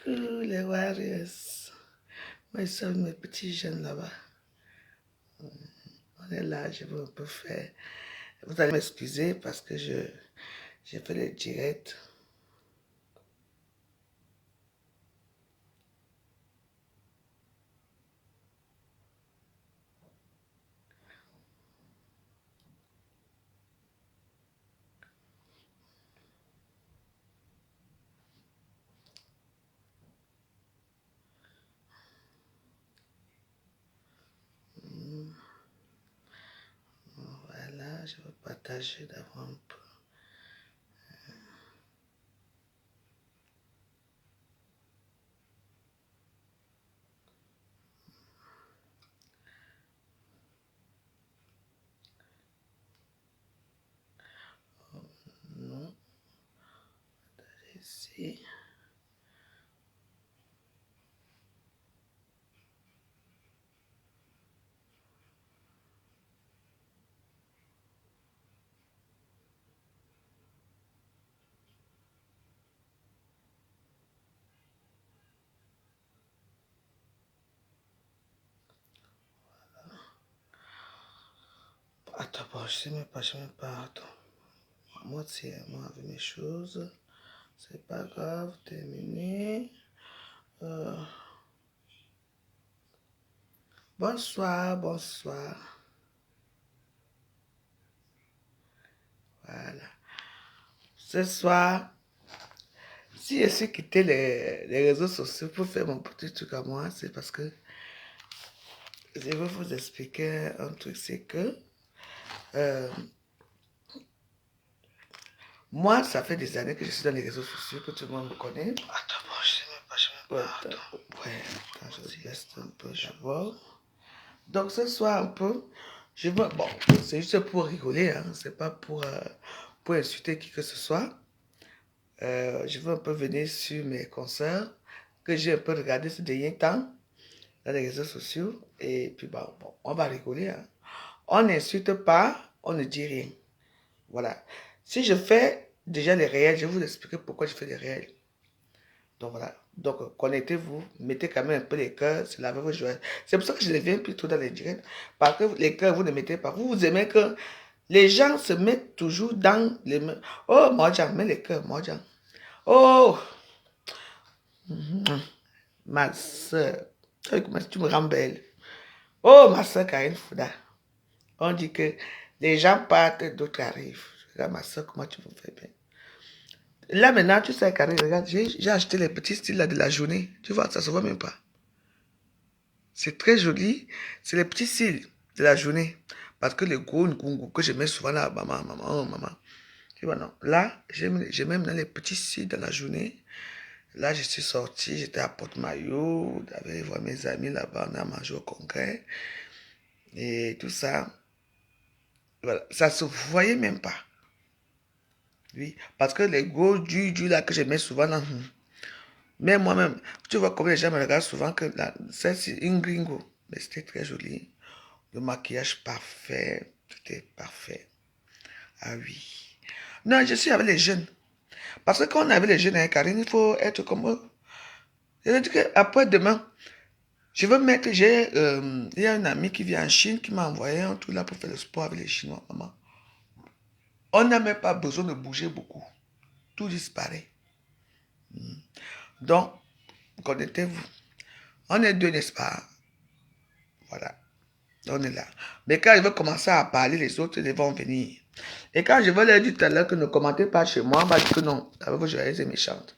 Coucou les Warriors. Moi, ils sont mes petits jeunes là-bas. On est là, je vais un peu faire. Vous allez m'excuser parce que j'ai fait les directs. Voilà, je vais partager d'avant un peu. Non, ici. Attends, bon, je sais même pas, Attends. Moi, c'est moi avec mes choses. C'est pas grave, terminé. Euh, Bonsoir, bonsoir. Voilà. Ce soir, si je suis quitté les réseaux sociaux pour faire mon petit truc à moi, c'est parce que je vais vous expliquer un truc, c'est que euh, moi, ça fait des années que je suis dans les réseaux sociaux, que tout le monde me connaît. Attends, bon, je sais même pas, ouais, attends, je baisse un peu d'abord. Donc ce soir un peu, je veux, bon, c'est juste pour rigoler, hein, c'est pas pour insulter qui que ce soit. Je veux un peu venir sur mes concerts que j'ai un peu regardé ces derniers temps dans les réseaux sociaux. Et puis, bon, on va rigoler. Hein. On n'insulte pas, on ne dit rien. Voilà. Si je fais déjà les réels, je vais vous expliquer pourquoi je fais les réels. Donc voilà. Donc connectez-vous, mettez quand même un peu les cœurs, c'est la vraie joie. C'est pour ça que je les viens plutôt dans les directs. Parce que les cœurs, vous ne mettez pas. Vous aimez que les gens se mettent toujours dans les mains. Oh, Mojan, mets les cœurs, Mojan. Oh, ma soeur, tu me rends belle. Oh, ma soeur Karine Fouda. On dit que les gens partent, d'autres arrivent. Regarde ma soeur, comment tu me fais bien. Là maintenant, tu sais, Karine, regarde, j'ai acheté les petits styles là de la journée. Tu vois, ça se voit même pas. C'est très joli. C'est les petits styles de la journée. Parce que les gros ngungu que je mets souvent là, maman, maman, oh, maman. Tu vois, non. Là, j'ai même dans les petits styles de la journée. Là, je suis sorti, j'étais à Porte-Maillot, j'avais voir mes amis là-bas, on a mangé au congrès. Et tout ça. Voilà. Ça se voyait même pas. Oui. Parce que les gros du là que je mets souvent là. Mais moi-même, tu vois combien les gens me regardent souvent que là, c'est une gringo. Mais c'était très joli. Le maquillage parfait. C'était parfait. Ah oui. Non, je suis avec les jeunes. Parce que quand on est avec les jeunes, hein, Karine, il faut être comme eux. Je veux dire qu'après demain, je veux mettre, il y a une amie qui vient en Chine qui m'a envoyé un truc là pour faire le sport avec les Chinois, maman. On n'a même pas besoin de bouger beaucoup. Tout disparaît. Donc, connectez-vous. On est deux, n'est-ce pas? Voilà. On est là. Mais quand je veux commencer à parler, les autres, ils vont venir. Et quand je veux leur dire tout à l'heure que ne commentez pas chez moi, on va dire que non. Ça veut dire que je suis méchante.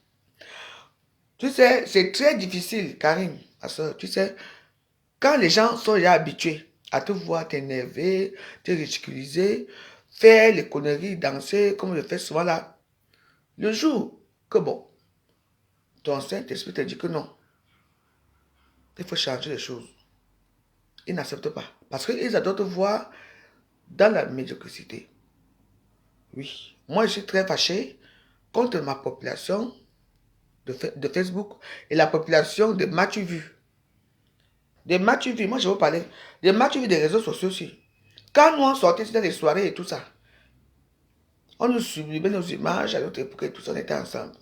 Tu sais, c'est très difficile, Karine, ma soeur. Tu sais, quand les gens sont déjà habitués à te voir t'énerver, te ridiculiser, faire les conneries, danser, comme je le fais souvent là, le jour que bon, ton Saint-Esprit te dit que non, il faut changer les choses. Ils n'acceptent pas. Parce qu'ils adorent te voir dans la médiocrité. Oui. Moi, je suis très fâché contre ma population de Facebook et la population de Mathieu Vu. Des Mathieu Vu, moi je veux parler. Des Mathieu Vu des réseaux sociaux aussi. Quand nous on sortait dans les soirées et tout ça, on nous sublimait nos images à notre époque et tout ça, on était ensemble.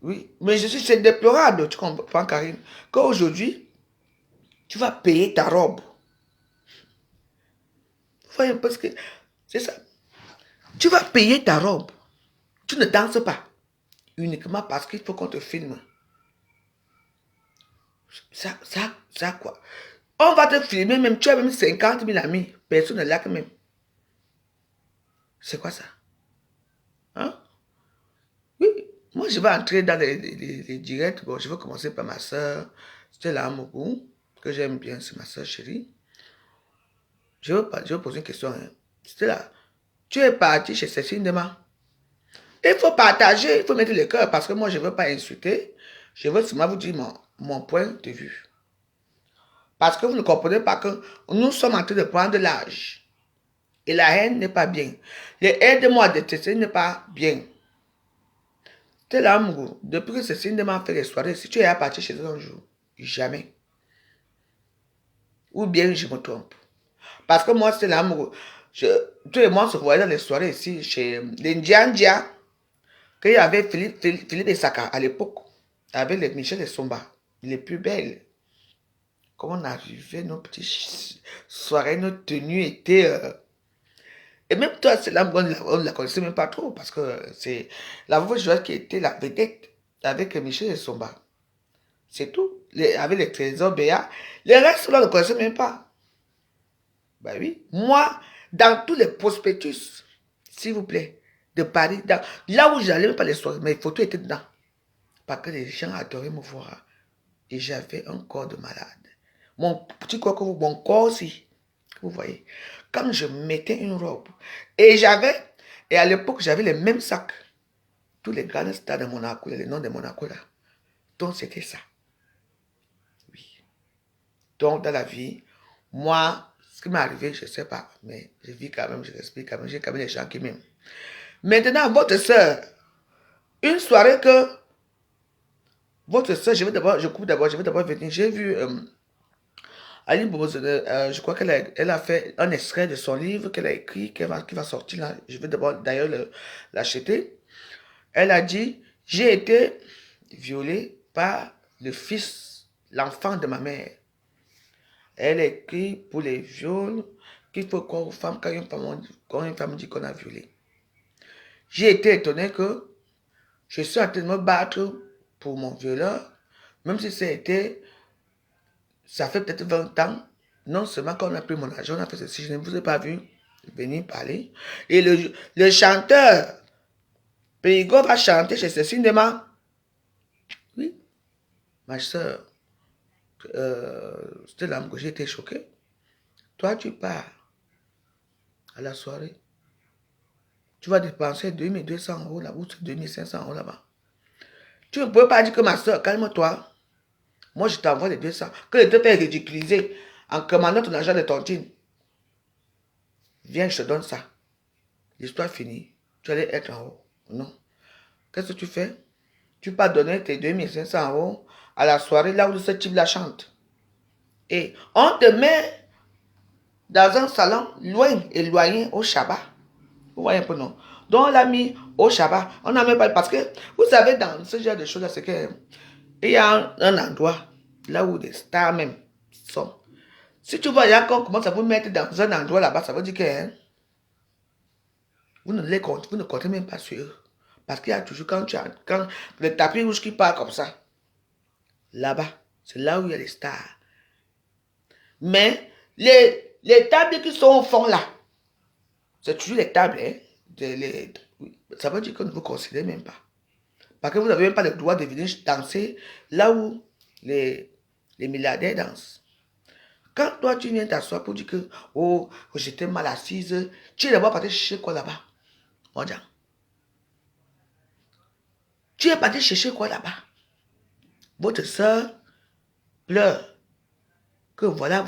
Oui, mais c'est déplorable, tu comprends, Karine, qu'aujourd'hui, tu vas payer ta robe. Vous voyez, parce que c'est ça. Tu vas payer ta robe. Tu ne danses pas. Uniquement parce qu'il faut qu'on te filme. Ça quoi? On va te filmer même, tu as même 50 000 amis. Personne ne l'a quand même. C'est quoi ça? Hein? Oui, moi je vais entrer dans les directs. Bon, je vais commencer par ma soeur. C'était là, Mougou, que j'aime bien, c'est ma soeur chérie. Je vais poser une question. Hein. C'était là. Tu es parti chez Cécile Demain. Il faut partager, il faut mettre le cœur parce que moi je ne veux pas insulter. Je veux seulement vous dire mon point de vue. Parce que vous ne comprenez pas que nous sommes en train de prendre l'âge. Et la haine n'est pas bien. Les aide-moi à détester n'est pas bien. T'es là, Mougou. Depuis que Cécile m'a fait les soirées, si tu es à partir chez eux un jour, jamais. Ou bien je me trompe. Parce que moi, c'est là, Mougou. Tous les mois, on se voyait dans les soirées ici, chez les Ndiandia, qu'il y avait Philippe Essaka à l'époque, avec les Michel et Somba, les plus belles. Comment on arrivait, nos petites soirées, nos tenues étaient. Et même toi, c'est là, on ne la connaissait même pas trop, parce que c'est la voix qui était la vedette avec Michel et Somba. C'est tout. Avec les trésors Béa. Les restes, là, on ne connaissait même pas. Ben oui. Moi, dans tous les prospectus, s'il vous plaît, de Paris, là où j'allais, même pas les soirées, mes photos étaient dedans. Parce que les gens adoraient me voir. Et j'avais un corps de malade. Mon petit corps, mon corps aussi. Vous voyez. Quand je mettais une robe. Et à l'époque, j'avais les mêmes sacs. Tous les grands stars de Monaco, les noms de Monaco là. Donc c'était ça. Oui. Donc dans la vie, moi, ce qui m'est arrivé, je ne sais pas. Mais je vis quand même, je respire quand même. J'ai quand même des gens qui m'aiment. Maintenant, votre soeur, une soirée que votre soeur, je vais d'abord venir. J'ai vu Ali Bozene, je crois elle a fait un extrait de son livre qu'elle a écrit, qui va sortir là. Je vais d'abord d'ailleurs l'acheter. Elle a dit, j'ai été violée par le fils, l'enfant de ma mère. Elle a écrit pour les viols qu'il faut croire aux femmes quand une femme dit qu'on a violé. J'ai été étonné que je suis en train de me battre pour mon violeur, même si ça fait peut-être 20 ans. Non seulement quand on a pris mon argent, on a fait ceci, je ne vous ai pas vu venir parler. Et le chanteur, Pégo va chanter chez ce cinéma. Oui, ma soeur, c'était là que j'étais choqué. Toi, tu pars à la soirée. Tu vas dépenser 2200 € là, ou 2500 € là-bas. Tu ne peux pas dire que ma soeur, calme-toi. Moi, je t'envoie les 200. Que les deux pères ridiculisés en commandant ton argent de tontine. Viens, je te donne ça. L'histoire finie. Tu allais être en haut. Non. Qu'est-ce que tu fais? Tu peux donner tes 2500 € à la soirée là où ce type la chante. Et on te met dans un salon loin, éloigné au Shabbat. Vous voyez un peu, non? Donc, on l'a mis au Shabbat. On n'a même pas... Parce que, vous savez, dans ce genre de choses-là, c'est que il y a un endroit là où des stars même sont. Si tu vois, il y a qu'on commence à vous mettre dans un endroit là-bas, ça veut dire que hein, vous ne comptez même pas sur eux. Parce qu'il y a toujours, quand le tapis rouge qui part comme ça, là-bas, c'est là où il y a les stars. Mais les tables qui sont au fond là, c'est toujours les tables. Hein, ça veut dire que ne vous considérez même pas. Parce que vous n'avez même pas le droit de venir danser là où les milliardaires dansent. Quand toi tu viens t'asseoir pour dire que oh, j'étais mal assise, tu es d'abord parti chercher quoi là-bas? Tu es parti chercher quoi là-bas? Votre soeur pleure. Que voilà.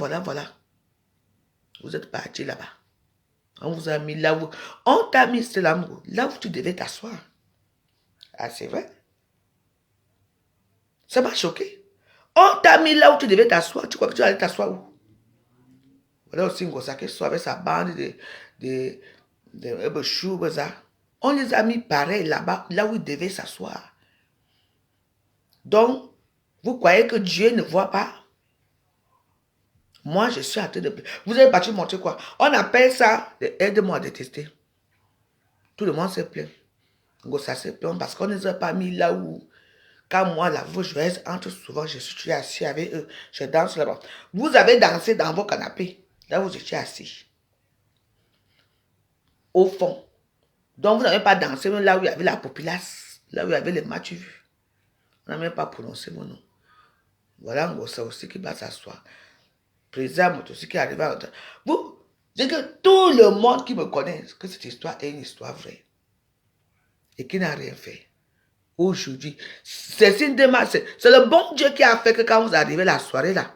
Vous êtes parti là-bas. On vous a mis là où... On t'a mis là où tu devais t'asseoir. Ah, c'est vrai? Ça m'a choqué. On t'a mis là où tu devais t'asseoir. Tu crois que tu allais t'asseoir où? Voilà aussi Ngosake soit avec sa bande de on les a mis pareil là-bas, là où ils devaient s'asseoir. Donc, vous croyez que Dieu ne voit pas? Moi, je suis en train de... Vous avez parti montrer quoi? On appelle ça aide-moi à détester. Tout le monde se plaint. Ça se plaint parce qu'on ne les a pas mis là où... Quand moi, la voix joyeuse entre souvent, je suis assis avec eux. Je danse là-bas. Vous avez dansé dans vos canapés. Là, vous étiez assis. Au fond. Donc, vous n'avez pas dansé même là où il y avait la populace. Là où il y avait les matchs vus. On n'a même pas prononcé mon nom. Voilà, ça aussi qui va s'asseoir. Président aussi qui arrive à... Vous, c'est que tout le monde qui me connaît, que cette histoire est une histoire vraie. Et qui n'a rien fait. Aujourd'hui, c'est le bon Dieu qui a fait que quand vous arrivez la soirée là,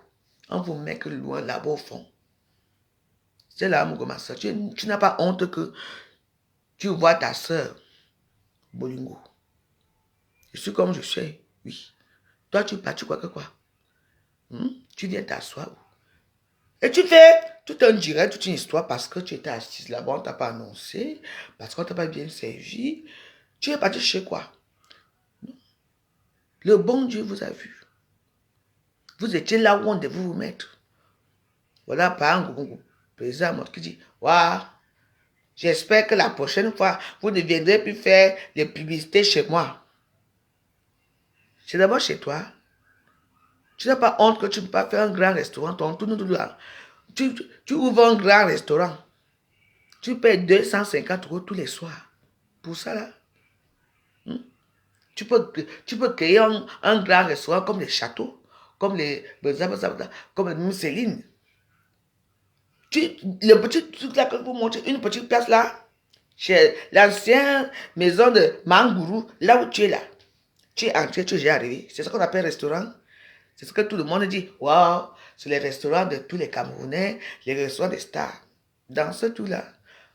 on vous met que loin là-bas au fond. C'est là, mon gosse, tu n'as pas honte que tu vois ta soeur, Bolingo. Je suis comme je suis, oui. Toi, tu crois que quoi? Tu viens t'asseoir. Et tu fais tout un direct, toute une histoire parce que tu étais assise là-bas, on ne t'a pas annoncé, parce qu'on ne t'a pas bien servi. Tu es parti chez quoi? Le bon Dieu vous a vu. Vous étiez là où on devait vous mettre. Voilà, par un président qui dit, waouh, j'espère que la prochaine fois, vous ne viendrez plus faire les publicités chez moi. C'est d'abord chez toi. Tu n'as pas honte que tu ne peux pas faire un grand restaurant. Tu ouvres un grand restaurant. Tu payes 250 € tous les soirs. Pour ça là. Tu peux créer un grand restaurant comme les châteaux, comme comme les Mousseline. Le petit truc là que vous montrez, une petite place là, chez l'ancienne maison de Mangourou, là où tu es là. Tu es entré, tu es arrivé. C'est ce qu'on appelle restaurant. C'est ce que tout le monde dit. Waouh, c'est les restaurants de tous les Camerounais, les restaurants des stars. Dans ce tout là.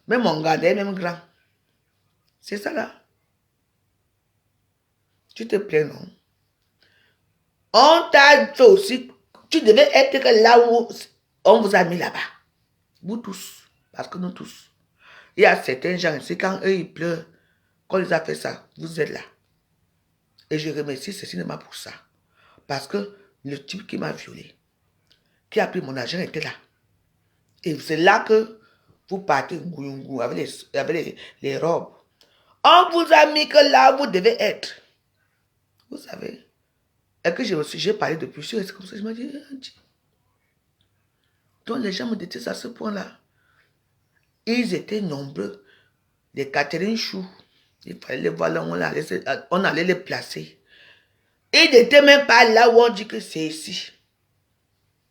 Même mon gardien, même grand. C'est ça là. Tu te plains, non? On t'a fait aussi. Tu devais être là où on vous a mis là-bas. Vous tous. Parce que nous tous. Il y a certains gens ici, quand eux ils pleurent, quand ils ont fait ça, vous êtes là. Et je remercie ce cinéma pour ça. Parce que le type qui m'a violé, qui a pris mon argent, était là. Et c'est là que vous partez avec les robes. On vous a mis que là où vous devez être. Vous savez. Et que j'ai parlé depuis, c'est comme ça, je me dis, donc les gens me détestent à ce point-là. Ils étaient nombreux. Les Catherine Chou, il fallait les voir là, on allait les placer. Ils n'étaient même pas là où on dit que c'est ici.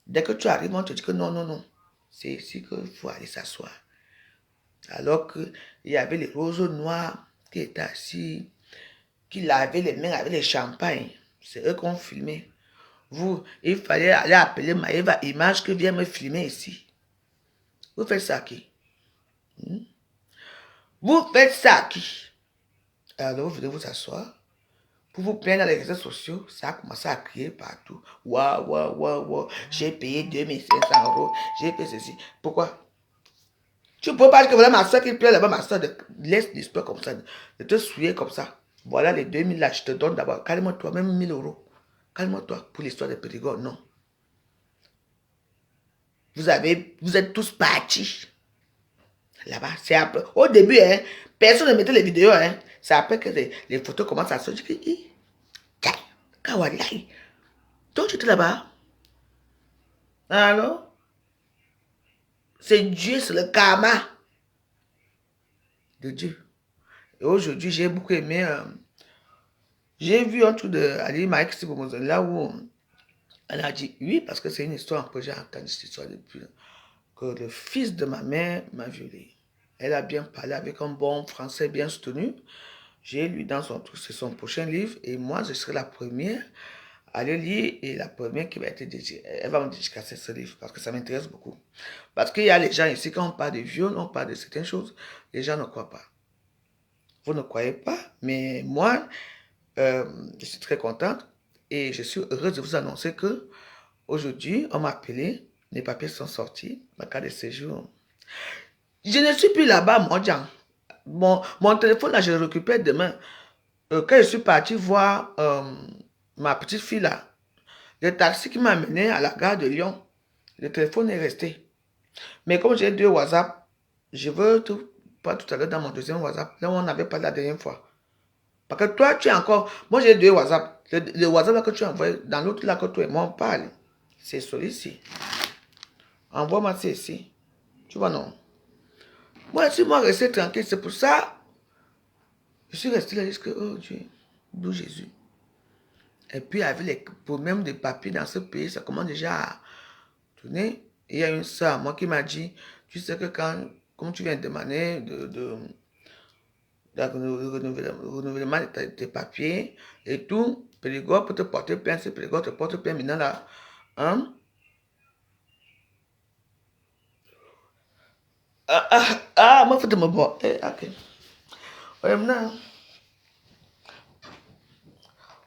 Dès que tu arrives, on te dit que non, non, non. C'est ici qu'il faut aller s'asseoir. Alors qu'il y avait les roseaux noirs qui étaient assis, qui lavaient les mains avec les champagnes. C'est eux qui ont filmé. Vous, il fallait aller appeler Maëva Image qui vient me filmer ici. Vous faites ça à qui? Vous faites ça à qui? Alors vous venez vous asseoir. Pour vous plaindre dans les réseaux sociaux, ça a commencé à crier partout. Waouh, waouh, waouh, waouh. J'ai payé 2500 €. J'ai fait ceci. Pourquoi? Tu ne peux pas dire que voilà ma soeur qui pleure là-bas, ma soeur, laisse l'histoire comme ça, de te souiller comme ça. Voilà les 2000 là, je te donne d'abord. Calme-toi, même 1000 €. Calme-toi pour l'histoire de Périgord, non. Vous êtes tous partis. Là-bas, c'est après. Au début, hein, personne ne mettait les vidéos. Hein. C'est après que les photos commencent à sortir. Kawalai. Donc, tu étais là-bas. Alors, c'est Dieu, c'est le karma de Dieu. Et aujourd'hui, j'ai beaucoup aimé. J'ai vu un truc de Ali Mike là où elle a dit oui, parce que c'est une histoire que j'ai entendu cette histoire depuis. Que le fils de ma mère m'a violé. Elle a bien parlé avec un bon français bien soutenu. J'ai lu dans son truc, c'est son prochain livre, et moi, je serai la première à le lire, et la première qui va être dédiée. Elle va me dédicacer ce livre, parce que ça m'intéresse beaucoup. Parce qu'il y a les gens ici, quand on parle de viol, on parle de certaines choses, les gens ne croient pas. Vous ne croyez pas, mais moi, je suis très contente, et je suis heureuse de vous annoncer que aujourd'hui, on m'a appelé, les papiers sont sortis, ma carte de séjour. Je ne suis plus là-bas, mon Jean. Mon téléphone, là, je le récupère demain. Quand je suis parti voir ma petite fille là, le taxi qui m'a amené à la gare de Lyon, le téléphone est resté. Mais comme j'ai 2 WhatsApp, je veux pas tout à l'heure dans mon deuxième WhatsApp, là où on n'avait pas la dernière fois. Parce que toi, tu es encore... Moi, j'ai 2 WhatsApp. Le WhatsApp là que tu as envoyé, dans l'autre là que toi et moi on parle, c'est celui-ci. Envoie-moi ça ici. Tu vois, non? Moi, je suis resté tranquille. C'est pour ça, je suis resté là jusqu'à... Oh Dieu, d'où Jésus. Et puis, avec les problèmes de papier dans ce pays, ça commence déjà à tourner. Il y a une soeur, moi, qui m'a dit, tu sais que comme tu viens de demander renouvellement de tes papiers et tout, Périgord peut te porter plainte, si Périgord te porte plainte maintenant là, hein? Moi, faut te me voir. Ok. Ouais, maintenant,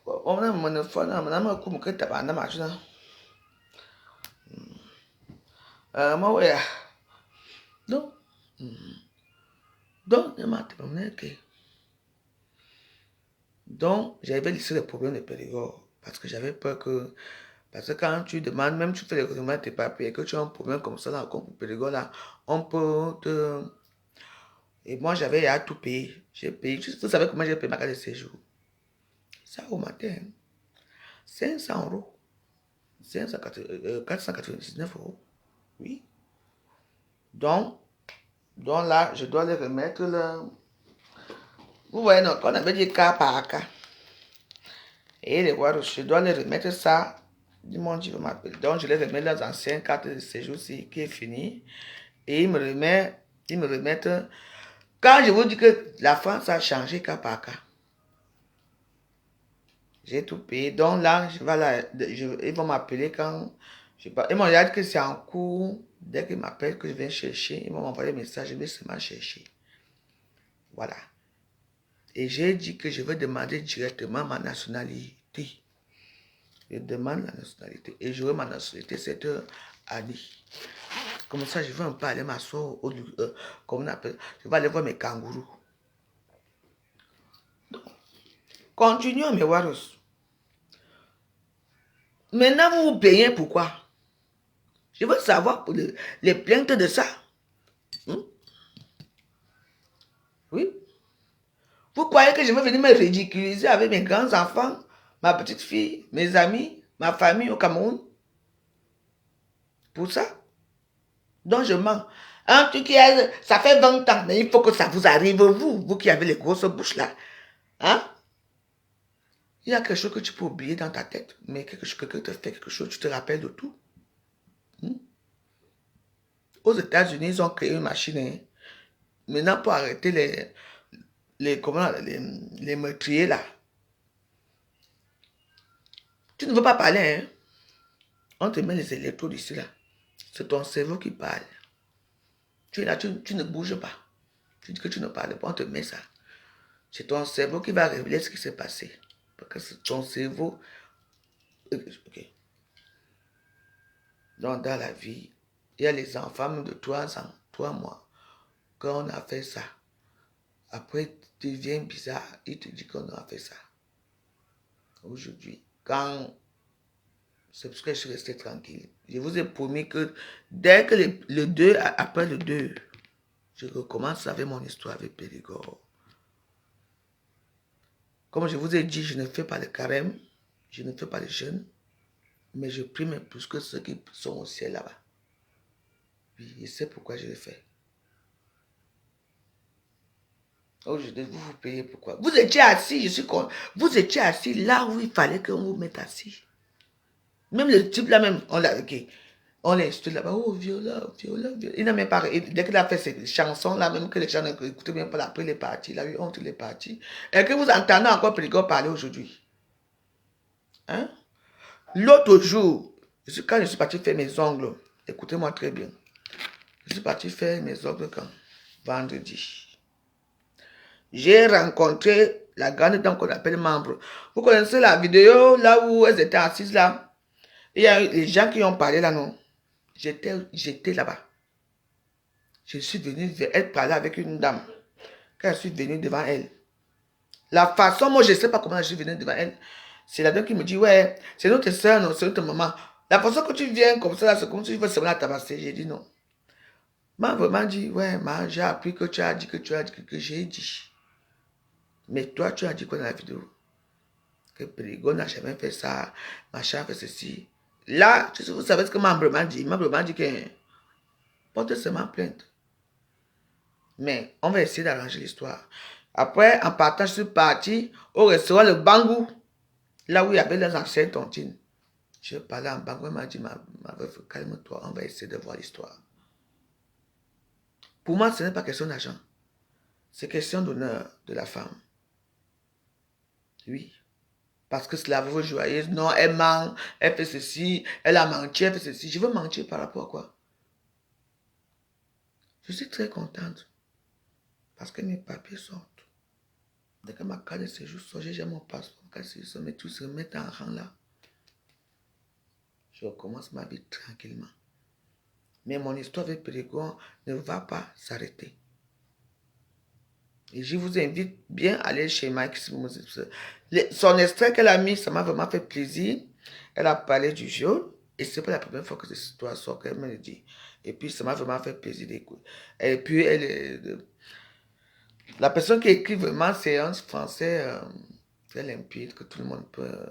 mon phone, maintenant, je suis un peu de temps. Moi, ouais. Donc, je m'en ok. Donc, j'avais laissé le problème de Périgord parce que j'avais peur que. Parce que quand tu demandes, même tu fais les renouvellements de tes papiers et que tu as un problème comme ça dans le compte Périgord, là, on peut te. Et moi, j'avais à tout payer. J'ai payé. Vous savez comment j'ai payé ma carte de séjour? Ça au matin. 500 euros. 499 euros. Oui. Donc, là, je dois les remettre là. Vous voyez, non, on avait dit cas par cas. Et les voir, je dois les remettre ça. Dis-moi, tu veux m'appeler. Donc, je les remets leurs anciennes cartes de séjour qui est fini. Et ils me remettent. Quand je vous dis que la France a changé cas par cas, j'ai tout payé. Donc là, ils vont m'appeler quand je sais pas. Ils m'ont dit que c'est en cours. Dès qu'ils m'appellent, que je viens chercher, ils vont m'envoyer un message, je vais seulement chercher. Voilà. Et j'ai dit que je vais demander directement ma nationalité. Je demande la nationalité. Et j'aurai ma nationalité cette année. Comme ça, je vais un peu aller m'asseoir comme on appelle. Je vais aller voir mes kangourous. Donc, continuons, mes warros. Maintenant, vous vous payez pourquoi? Je veux savoir pour les plaintes de ça. Oui. Vous croyez que je vais venir me ridiculiser avec mes grands-enfants, ma petite fille, mes amis, ma famille au Cameroun? Pour ça? Donc je mens. Un truc qui a, ça fait 20 ans, mais il faut que ça vous arrive, vous qui avez les grosses bouches là. Hein? Il y a quelque chose que tu peux oublier dans ta tête, mais quelqu'un te fait quelque chose, tu te rappelles de tout. Aux États-Unis, ils ont créé une machine. Hein. Maintenant, pour arrêter les meurtriers là. Tu ne veux pas parler, hein? On te met les électrodes ici là. C'est ton cerveau qui parle. Tu es là, tu ne bouges pas. Tu dis que tu ne parles pas, on te met ça. C'est ton cerveau qui va révéler ce qui s'est passé. Parce que c'est ton cerveau. Ok. Donc, dans la vie, il y a les enfants même de 3 ans, 3 mois. Quand on a fait ça, après, tu deviens bizarre. Il te dit qu'on a fait ça. Aujourd'hui, c'est parce que je suis resté tranquille. Je vous ai promis que dès que le 2, après le 2, je recommence avec mon histoire avec Périgord. Comme je vous ai dit, je ne fais pas le carême, je ne fais pas le jeûne, mais je prie même plus que ceux qui sont au ciel là-bas. Oui, je sais pourquoi je le fais. Aujourd'hui, vous vous payez pourquoi? Vous étiez assis, vous étiez assis là où il fallait qu'on vous mette assis. Même le type là même, on l'a, ok. On l'insulte là-bas, oh, Viola, Viola, Viola. Il n'a même pas, dès qu'il a fait ces chansons-là, même que les gens n'écoutaient même pas, après les parties, il a eu honte, les parties. Et que vous entendez encore Périgord parler aujourd'hui. Hein? L'autre jour, quand je suis parti faire mes ongles, écoutez-moi très bien. Je suis parti faire mes ongles quand? Vendredi. J'ai rencontré la grande dame qu'on appelle membre. Vous connaissez la vidéo là où elles étaient assises là? Il y a les gens qui ont parlé là, non? J'étais là-bas. Je suis venu vers elle parler avec une dame. Quand je suis venu devant elle, la façon, moi je ne sais pas comment je suis venu devant elle. C'est la dame qui me dit, ouais, c'est notre soeur, non, c'est notre maman. La façon que tu viens comme ça, c'est comme si tu veux seulement la tabasser. J'ai dit non. M'a vraiment dit, ouais, j'ai appris que tu as dit que j'ai dit. Mais toi, tu as dit quoi dans la vidéo? Que Perigo n'a jamais fait ça, machin a fait ceci. Là, vous savez ce que m'a vraiment dit? M'a vraiment dit que porte seulement plainte. Mais on va essayer d'arranger l'histoire. Après, en partant, je suis parti au restaurant Le Bangou, là où il y avait les anciennes tontines. Je parlais en Bangou, elle m'a dit, ma veuve, calme-toi, on va essayer de voir l'histoire. Pour moi, ce n'est pas question d'argent. C'est question d'honneur de la femme. Oui. Parce que c'est la veuve joyeuse. Non, elle ment, elle fait ceci, elle a menti, elle fait ceci. Je veux mentir par rapport à quoi? Je suis très contente. Parce que mes papiers sortent. Dès que ma carte de séjour sort, j'ai mon passeport, ma carte de séjour, mais tout se met en rang là. Je recommence ma vie tranquillement. Mais mon histoire avec Périgord ne va pas s'arrêter. Et je vous invite bien à aller chez Mike. Son extrait qu'elle a mis, ça m'a vraiment fait plaisir. Elle a parlé du viol. Et c'est pas la première fois que cette histoire sort qu'elle me le dit. Et puis, ça m'a vraiment fait plaisir d'écouter. Et puis, la personne qui écrit vraiment, c'est un français très limpide, que tout le monde peut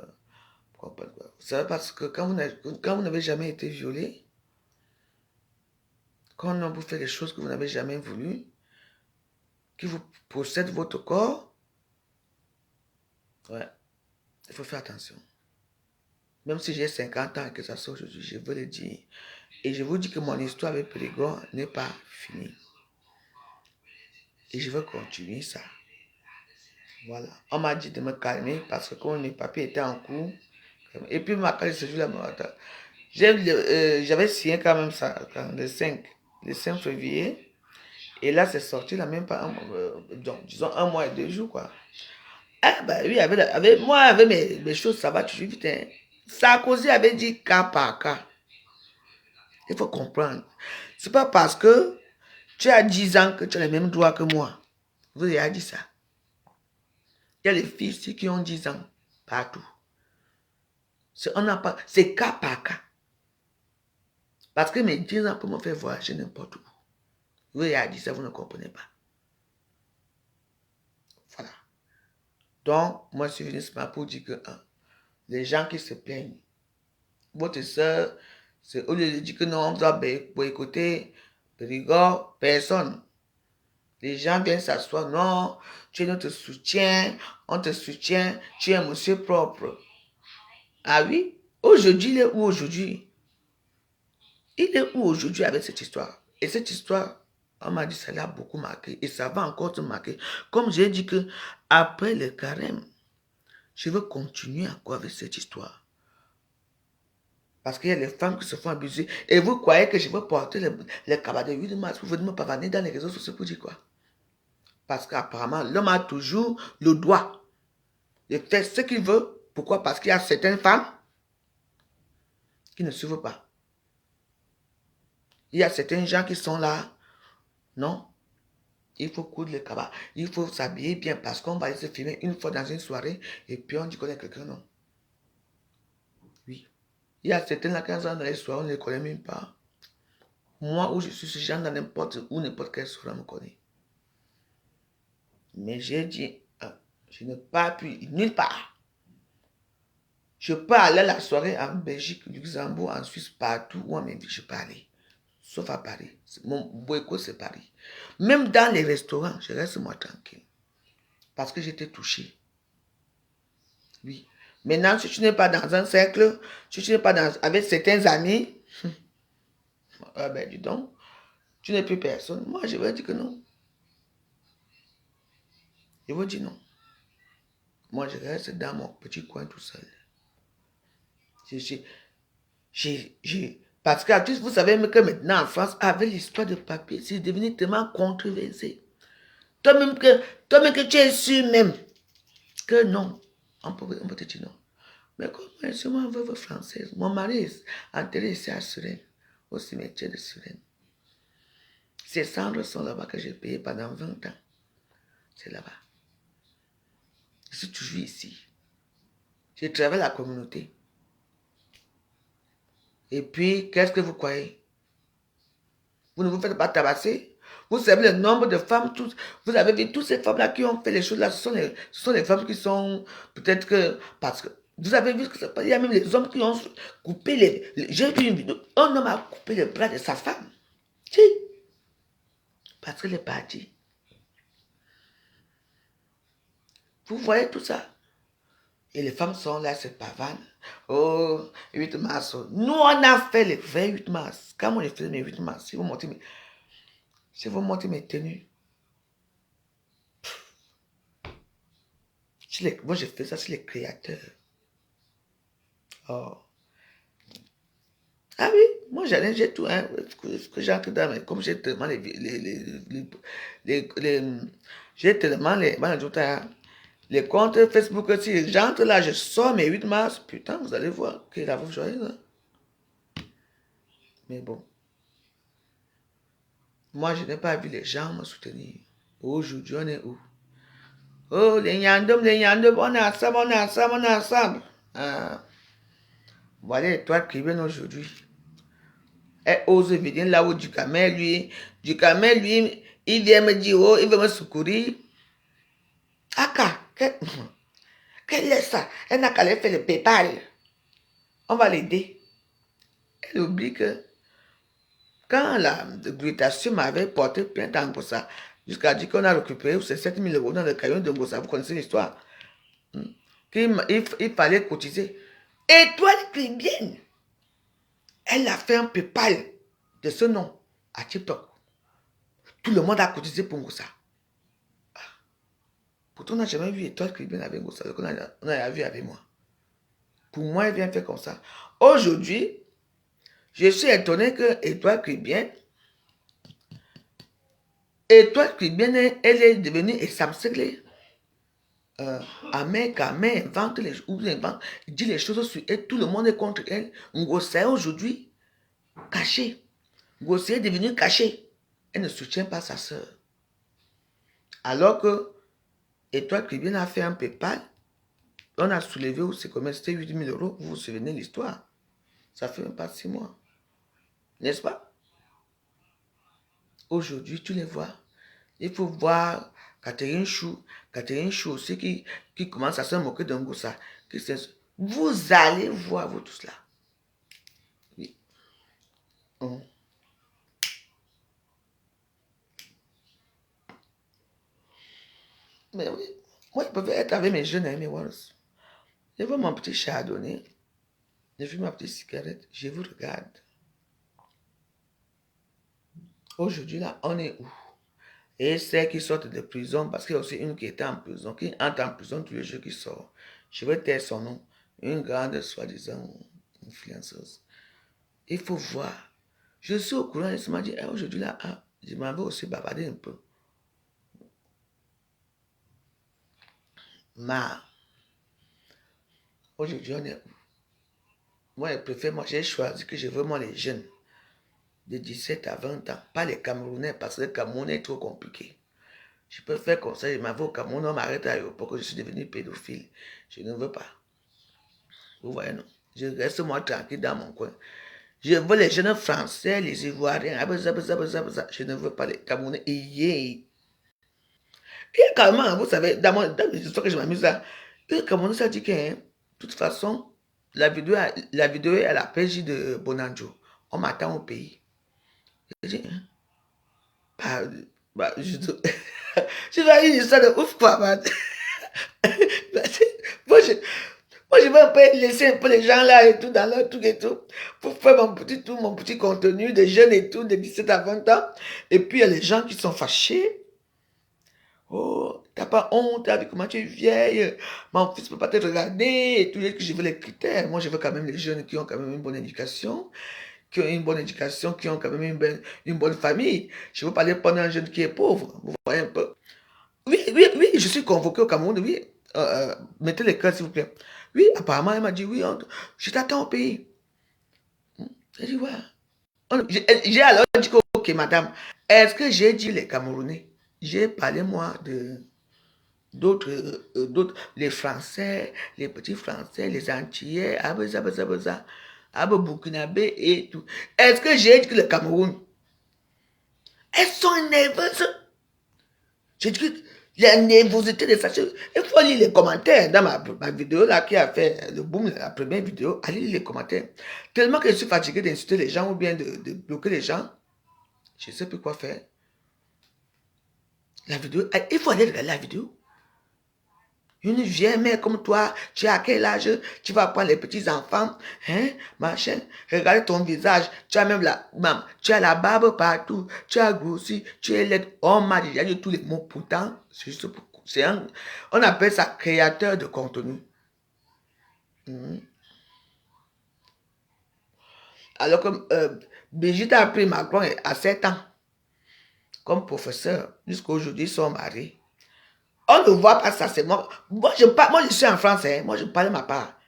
comprendre. Vous savez, parce que quand vous n'avez jamais été violé, quand on vous fait des choses que vous n'avez jamais voulu, qui vous possède votre corps, ouais, il faut faire attention. Même si j'ai 50 ans et que ça sort aujourd'hui, je veux le dire. Et je vous dis que mon histoire avec Périgord n'est pas finie. Et je veux continuer ça. Voilà. On m'a dit de me calmer parce que quand mes papiers étaient en cours, et puis ma carte ce jour-là, j'avais signé quand même ça, le 5 février. Et là, c'est sorti là même pas, donc, disons 1 mois et 2 jours, quoi. Ah, bah oui, moi, avec mes choses, ça va toujours vite. Hein. Sarkozy avait dit cas par cas. Il faut comprendre. C'est pas parce que tu as 10 ans que tu as les mêmes droits que moi. Vous avez dit ça. Il y a les filles ici qui ont 10 ans partout. C'est cas par cas. Parce que mes 10 ans peuvent me faire voyager n'importe où. Vous avez dit ça, vous ne comprenez pas. Voilà. Donc, moi, je suis venu ce matin pour dire que les gens qui se plaignent, votre soeur, c'est au lieu de dire que non, on doit boycotter, Périgord, personne. Les gens viennent s'asseoir, non, tu es notre soutien, on te soutient, tu es un monsieur propre. Ah oui? Aujourd'hui, il est où aujourd'hui? Il est où aujourd'hui avec cette histoire? Et cette histoire, on m'a dit, ça l'a beaucoup marqué. Et ça va encore te marquer. Comme j'ai dit que après le carême, je veux continuer encore avec cette histoire. Parce qu'il y a les femmes qui se font abuser. Et vous croyez que je veux porter les cabas de 8 mars pour venir me pavaner dans les réseaux sociaux pour dire quoi? Parce qu'apparemment, l'homme a toujours le droit de faire ce qu'il veut. Pourquoi? Parce qu'il y a certaines femmes qui ne suivent pas. Il y a certains gens qui sont là. Non. Il faut coudre le cabas. Il faut s'habiller bien parce qu'on va aller se filmer une fois dans une soirée et puis on dit qu'on est quelqu'un, non. Oui. Il y a certains là qui sont dans les soirées, on ne les connaît même pas. Moi, où je suis ce genre dans n'importe où, n'importe quelle soirée, me connaît. Mais j'ai dit, je ne pars plus nulle part. Je peux aller à la soirée en Belgique, Luxembourg, en Suisse, partout où on m'invite, je peux aller. Sauf à Paris. Mon boycott, c'est Paris. Même dans les restaurants, je reste moi tranquille. Parce que j'étais touché. Oui. Maintenant, si tu n'es pas dans un cercle, si tu n'es pas avec certains amis, ben dis donc, tu n'es plus personne. Moi, je vais dire que non. Je vous dis non. Moi, je reste dans mon petit coin tout seul. Parce que vous savez que maintenant en France, avec l'histoire de papier, c'est devenu tellement controversé. Toi-même que tu es sûr même que non, on peut te dire non. Mais comment je suis une veuve française? Mon mari est enterré ici à Suresnes, au cimetière de Suresnes. Ces cendres sont là-bas que j'ai payé pendant 20 ans. C'est là-bas. Je suis toujours ici. Je travaille la communauté. Et puis, qu'est-ce que vous croyez? Vous ne vous faites pas tabasser? Vous savez le nombre de femmes, vous avez vu toutes ces femmes-là qui ont fait les choses là, ce sont les femmes qui sont peut-être que, parce que, vous avez vu qu'il y a même les hommes qui ont coupé j'ai vu une vidéo, un homme a coupé le bras de sa femme. Si, parce qu'elle est partie. Vous voyez tout ça? Et les femmes sont là, c'est pavane. Oh, 8 mars. Nous, on a fait le 28 mars. Quand on a fait le 8 mars, si vous montez mes tenues. Moi, j'ai fait ça sur les créateurs. Oh. Ah oui, moi, j'ai tout. Hein, ce que j'ai dans mes... Comme j'ai tellement j'ai tellement les comptes Facebook aussi. J'entre là, je sors mes 8 mars. Putain, vous allez voir que la vous joyeuse. Hein. Mais bon. Moi, je n'ai pas vu les gens me soutenir. Aujourd'hui, on est où? Oh, les Nyandom, on est ensemble, on est ensemble, on est ensemble. Ah. Voilà l'étoile qui vient aujourd'hui. Elle ose venir là où Ducamel, lui, il vient me dire, oh, il veut me secourir. Aka, quelle est ça? Elle n'a qu'à aller faire le PayPal. On va l'aider. Elle oublie que quand la glutation m'avait porté plainte en Ngossa, jusqu'à dire qu'on a récupéré ces 7 000 € dans le camion de Ngossa, vous connaissez l'histoire. Il fallait cotiser. Étoile Caribbean, elle a fait un PayPal de ce nom à TikTok. Tout le monde a cotisé pour Ngossa. Pourtant, on n'a jamais vu Étoile Caribbean avec Ngossa. On a vu avec moi. Pour moi, elle vient faire comme ça. Aujourd'hui, je suis étonné que Étoile Caribbean, elle est devenue essamcelée. Amen, invente il dit les choses sur elle, tout le monde est contre elle. Ngossa aujourd'hui, caché. Ngossa est devenu caché. Elle ne soutient pas sa soeur. Alors que Étoile Caribbean a fait un PayPal, on a soulevé aussi comme c'était 8 000 €. Vous vous souvenez de l'histoire? Ça fait même pas 6 mois. N'est-ce pas? Aujourd'hui, tu les vois. Il faut voir Catherine Chou aussi qui commence à se moquer de Ngossa. Vous allez voir, vous tous là. Oui. Mais oui, moi, je peux être avec mes jeunes amis. Je veux mon petit chardonnay. Je veux ma petite cigarette. Je vous regarde. Aujourd'hui, là, on est où? Et celles qui sortent de prison, parce qu'il y a aussi une qui était en prison, qui entre en prison tous les jours qui sort. Je vais taire son nom. Une grande, soi-disant, influenceuse. Il faut voir. Je suis au courant, elle m'a dit, aujourd'hui là, je m'en vais aussi bavarder un peu. Mais, aujourd'hui, on est où? Moi, je préfère, j'ai choisi que je veux moi les jeunes de 17 à 20 ans, pas les Camerounais, parce que le Cameroun est trop compliqué. Je peux faire comme ça, je m'en vais au Cameroun, on m'arrête à l'aéroport que je suis devenu pédophile. Je ne veux pas. Vous voyez, non? Je reste moi tranquille dans mon coin. Je veux les jeunes français, les Ivoiriens, je ne veux pas les Camerounais. Et carrément, vous savez, dans l'histoire que je m'amuse là, le Camerounais, ça dit que, hein, de toute façon, la vidéo est à la PJ de Bonanjo. On m'attend au pays. Je dis, hein? Je vais une histoire de ouf, quoi, man. moi, je vais un peu laisser un peu les gens là et tout, dans leur truc et tout, pour faire mon petit contenu de jeunes et tout, de 17 à 20 ans. Et puis, il y a les gens qui sont fâchés. Oh, t'as pas honte, t'as vu comment tu es vieille, mon fils ne peut pas te regarder, et tout, je veux les critères. Moi, je veux quand même les jeunes qui ont quand même une bonne éducation, qui ont quand même une bonne famille. Je veux pas aller prendre un jeune qui est pauvre, vous voyez un peu. Oui, je suis convoqué au Cameroun, oui. Mettez les cœurs, s'il vous plaît. Oui, apparemment, elle m'a dit, oui, je t'attends au pays. J'ai dit, ouais. J'ai alors dit, ok, madame, est-ce que j'ai dit les Camerounais? J'ai parlé, moi, de d'autres, les Français, les petits Français, les Antillais, Abe Burkinabé et tout. Est-ce que j'ai dit que le Cameroun, elles sont nerveuses? J'ai dit que la nervosité de ça, il faut lire les commentaires dans ma vidéo là qui a fait le boom, la première vidéo, allez lire les commentaires. Tellement que je suis fatigué d'insulter les gens ou bien de bloquer les gens, je ne sais plus quoi faire. La vidéo, il faut aller regarder la vidéo. Une vieille mère comme toi, tu as à quel âge? Tu vas prendre les petits-enfants, hein, machin. Regarde ton visage, tu as même tu as la barbe partout, tu as grossi, tu es laide. On m'a déjà dit tous les mots, pourtant, c'est juste on appelle ça créateur de contenu. Alors que Brigitte a pris Macron à 7 ans comme professeur, jusqu'à aujourd'hui, ils sont mariés. On ne voit pas ça, c'est moi. Moi, je suis en France, hein. Moi, je parle de ma part.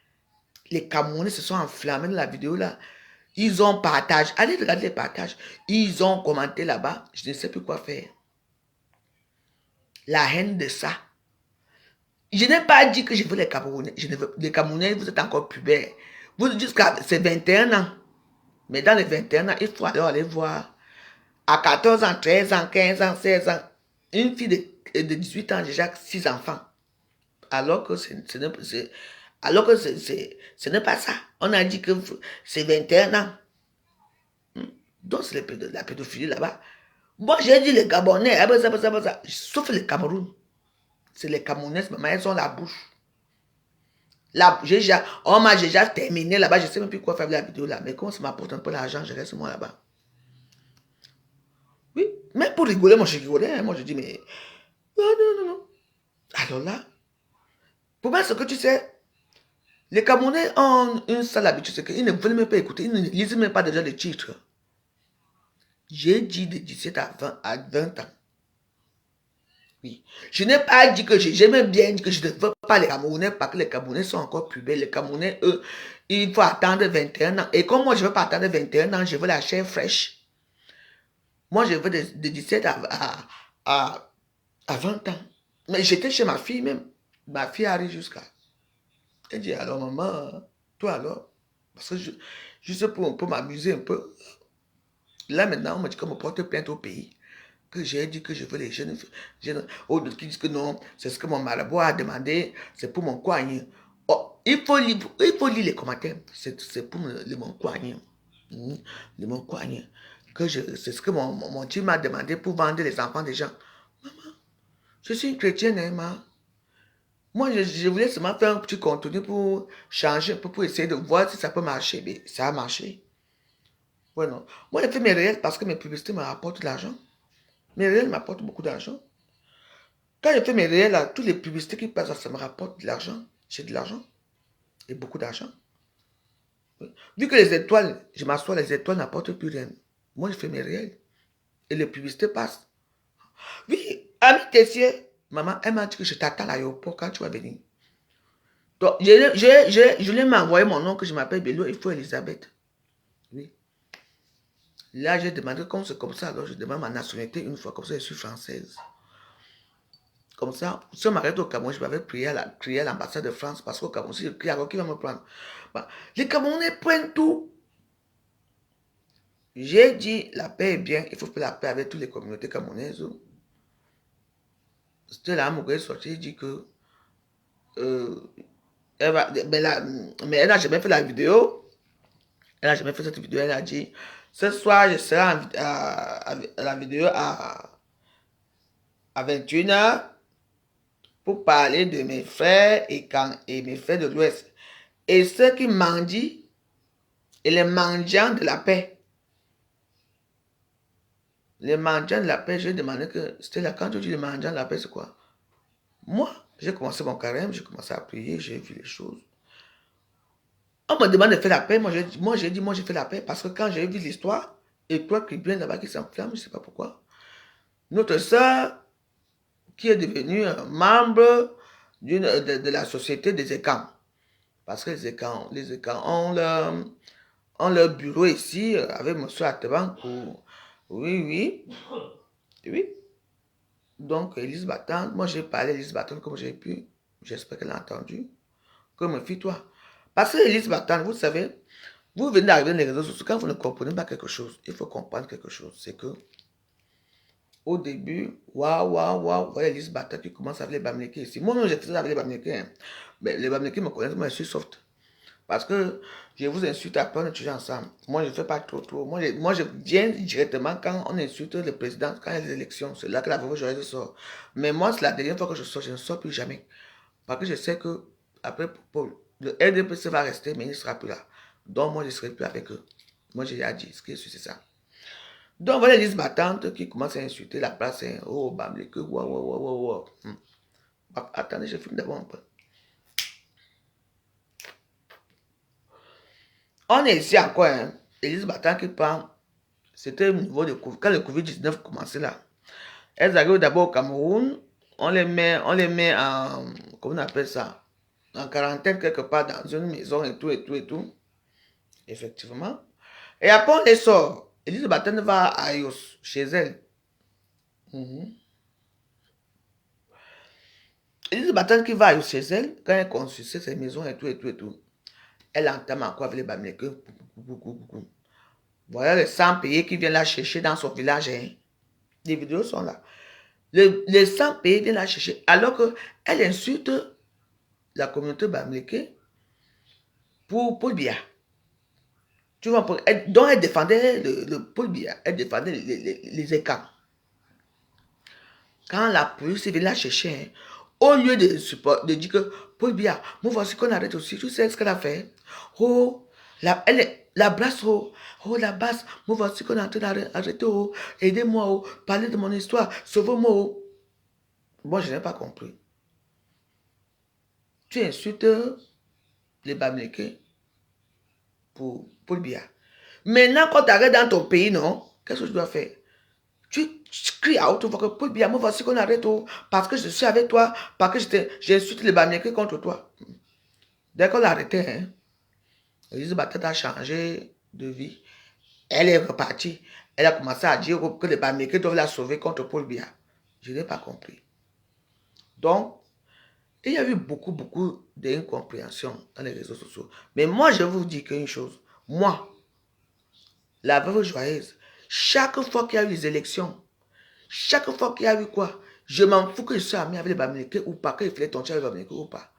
Les Camerounais se sont enflammés dans la vidéo là. Ils ont partagé. Allez regarder les partages. Ils ont commenté là-bas. Je ne sais plus quoi faire. La haine de ça. Je n'ai pas dit que je veux les Camerounais. Les Camerounais, vous êtes encore pubères. Vous jusqu'à ces 21 ans. Mais dans les 21 ans, il faut aller voir. À 14 ans, 13 ans, 15 ans, 16 ans. Une fille de 18 ans, déjà 6 enfants. Alors que ce n'est pas ça. On a dit que c'est 21 ans. Donc c'est la pédophilie là-bas. Moi j'ai dit les Gabonais, sauf les Cameroun. C'est les Camerounais, maman, elles ont la bouche. Là, on m'a déjà terminé là-bas, je ne sais même plus quoi faire de la vidéo là. Mais comment ça m'apporte un peu l'argent, je reste moi là-bas. Oui, même pour rigoler, moi je rigolais. Hein. Moi je dis, mais non. Alors là, pour moi, ce que tu sais, les Camerounais ont une seule habitude, c'est qu'ils ne veulent même pas écouter, ils ne lisent même pas déjà les titres. J'ai dit de 17 à 20 ans. Oui. Je n'ai pas dit que j'ai même bien dit que je ne veux pas les Camerounais parce que les Camerounais sont encore plus belles. Les Camerounais, eux, il faut attendre 21 ans. Et comme moi, je ne veux pas attendre 21 ans, je veux la chair fraîche. Moi, je veux de 17 à 20 ans. Mais j'étais chez ma fille même. Ma fille arrive jusqu'à. Elle dit, alors maman, toi alors? Parce que juste pour m'amuser un peu. Là maintenant, on m'a dit qu'on me porte plainte au pays. Que j'ai dit que je veux les jeunes autres qui disent que non, c'est ce que mon marabout a demandé, c'est pour mon coigne. Oh, il faut lire les commentaires, c'est pour mon coigne. Mon coigne. C'est ce que mon Dieu m'a demandé pour vendre les enfants des gens. Maman, je suis une chrétienne, hein, maman. Moi, je voulais seulement faire un petit contenu pour changer, pour essayer de voir si ça peut marcher. Mais ça a marché. Ouais, non. Moi, j'ai fait mes réels parce que mes publicités me rapportent de l'argent. Mes réels m'apportent beaucoup d'argent. Quand je fais mes réels, là, toutes les publicités qui passent, ça me rapporte de l'argent. J'ai de l'argent. Et beaucoup d'argent. Oui. Vu que les étoiles, je m'assois, les étoiles n'apportent plus rien. Moi, je fais mes réels. Et les publicités passent. Oui, ami Tessier, maman, elle m'a dit que je t'attends à l'aéroport quand tu vas venir. Donc, je lui ai envoyé mon nom que je m'appelle Bélo, il faut Elisabeth. Oui. Là, j'ai demandé, comme c'est comme ça, alors je demande ma nationalité une fois, comme ça, je suis française. Comme ça, si on m'arrête au Cameroun, je vais prier à l'ambassade de France parce qu'au Cameroun, si je crie, alors qui va me prendre? Bah, les Camerounais prennent tout. J'ai dit, la paix est bien, il faut faire la paix avec toutes les communautés camerounaises. C'était là, mon sorti, il dit que mais elle n'a jamais fait la vidéo. Elle n'a jamais fait cette vidéo. Elle a dit, ce soir, je serai à la vidéo à 21h pour parler de mes frères et mes frères de l'Ouest. Et ceux qui mendient et les mendiants de la paix. Les mendiants de la paix, j'ai demandé que c'était là, quand tu dis les mendiants de la paix, c'est quoi? Moi, j'ai commencé mon carême, j'ai commencé à prier, j'ai vu les choses. On me demande de faire la paix, moi j'ai dit, moi j'ai fait la paix parce que quand j'ai vu l'histoire, et toi qui viens là-bas qui s'enflamme, je ne sais pas pourquoi. Notre soeur, qui est devenue membre de la société des écans. Parce que les écans ont leur bureau ici, avec M. Ateban. Oui. Donc, Elise Battante, moi j'ai parlé à Elise Battante comme j'ai pu. J'espère qu'elle a entendu. Que me fie-toi. Parce que Elise Battante, vous savez, vous venez d'arriver dans les réseaux sociaux, quand vous ne comprenez pas quelque chose, il faut comprendre quelque chose. C'est que, au début, waouh, waouh, waouh, voilà Elise Battante qui commence avec les Bamileke ici. Moi-même, j'ai fait ça avec les Bamileke. Hein. Mais les Bamileke me connaissent, moi je suis soft. Parce que je vous insulte après, on étudie ensemble. Moi, je ne fais pas trop. Moi, je viens directement quand on insulte le président, quand il y a les élections. C'est là que la vraie journée sort. Mais moi, c'est la dernière fois que je sors, je ne sors plus jamais. Parce que je sais que après, le RDPC va rester, mais il ne sera plus là. Donc, moi, je ne serai plus avec eux. Moi, j'ai déjà dit, ce qui est sûr, c'est ça. Donc, voilà les listes battantes qui commencent à insulter la place. Hein. Oh, Bamleke, wow. Attendez, je filme d'abord un peu. On est ici encore, hein. Élise Battant qui parle. C'était au niveau de quand le Covid-19 commençait là. Elles arrivent d'abord au Cameroun, on les met en, comment on appelle ça, en quarantaine quelque part dans une maison et tout. Effectivement. Et après on les sort. Elise Batten va à Ayos, chez elle. Elise Batten qui va à Ayos chez elle, quand elle construit ses maisons et tout, elle entame encore avec les Bamileke. Voilà les 100 payés qui viennent la chercher dans son village. Hein. Les vidéos sont là. Les 100 pays viennent la chercher alors qu'elle insulte la communauté Bamileke pour Paul Biya. Tu vois, donc elle défendait le Paul Biya, elle défendait les écarts. Quand la police vient la chercher, hein, au lieu de dire que Paul Biya, moi voici qu'on arrête aussi, tu sais ce qu'elle a fait. Oh, la brasse, la basse, moi voici qu'on est en train d'arrêter, oh, aidez-moi, oh, parlez de mon histoire, sauvez-moi. Oh. Moi, je n'ai pas compris. Tu insultes les Bamileke pour le Biya. Maintenant, quand tu arrives dans ton pays, non, qu'est-ce que je dois faire? Tu cries à haute voix que Paul Biya, moi voici qu'on arrête, oh, parce que je suis avec toi, parce que j'ai insulté les Bamileke contre toi. Dès qu'on l'a arrêté, hein, Elise Battante a changé de vie. Elle est repartie. Elle a commencé à dire que les Bamileke doivent la sauver contre Paul Biya. Je n'ai pas compris. Donc, il y a eu beaucoup d'incompréhension dans les réseaux sociaux. Mais moi, je vous dis qu'une chose. Moi, la veuve joyeuse, chaque fois qu'il y a eu les élections, chaque fois qu'il y a eu quoi, je m'en fous que je sois ami avec les Bamileke ou pas, qu'il fallait ton avec les Bamileke ou pas.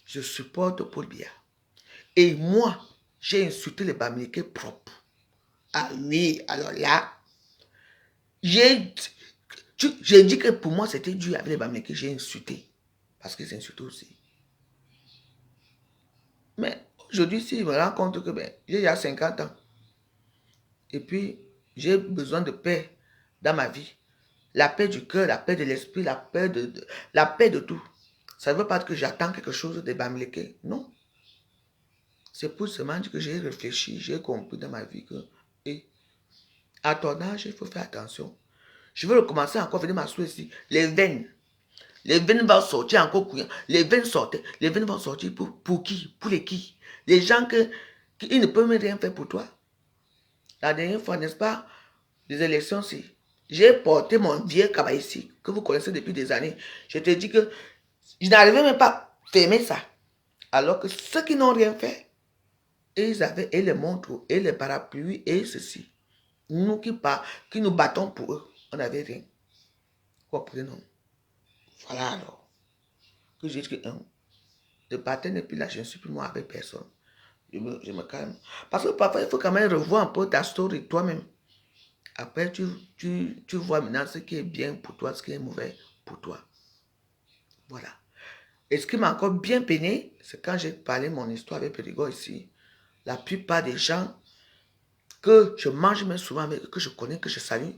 Je supporte Paul Biya. Et moi, j'ai insulté les Bamileke propres. Ah oui, alors là, j'ai dit que pour moi, c'était dur avec les Bamileke, j'ai insulté. Parce qu'ils insultent aussi. Mais aujourd'hui, si je me rends compte que j'ai déjà 50 ans, et puis j'ai besoin de paix dans ma vie, la paix du cœur, la paix de l'esprit, la paix de tout. Ça ne veut pas dire que j'attends quelque chose des Bamileke. Non. C'est pour seulement que j'ai réfléchi, j'ai compris dans ma vie que à ton âge, il faut faire attention. Je veux recommencer encore à venir m'asseoir ici. Les veines. Les veines vont sortir encore. Les veines sortent. Les veines vont sortir pour qui? Pour les qui? Les gens qui ne peuvent rien faire pour toi. La dernière fois, n'est-ce pas, les élections, si j'ai porté mon vieux cabas ici, que vous connaissez depuis des années. Je te dis que je n'arrivais même pas à fermer ça. Alors que ceux qui n'ont rien fait, ils avaient et les montres, et les parapluies, et ceci. Nous qui nous battons pour eux, on n'avait rien. Comprenez-nous. Voilà alors. Que j'ai dit que le patin n'est plus là, je ne suis plus moi avec personne. Je me calme. Parce que parfois, il faut quand même revoir un peu ta story toi-même. Après, tu vois maintenant ce qui est bien pour toi, ce qui est mauvais pour toi. Voilà. Et ce qui m'a encore bien peiné, c'est quand j'ai parlé mon histoire avec Périgo ici. La plupart des gens que je mange même souvent avec, que je connais, que je salue,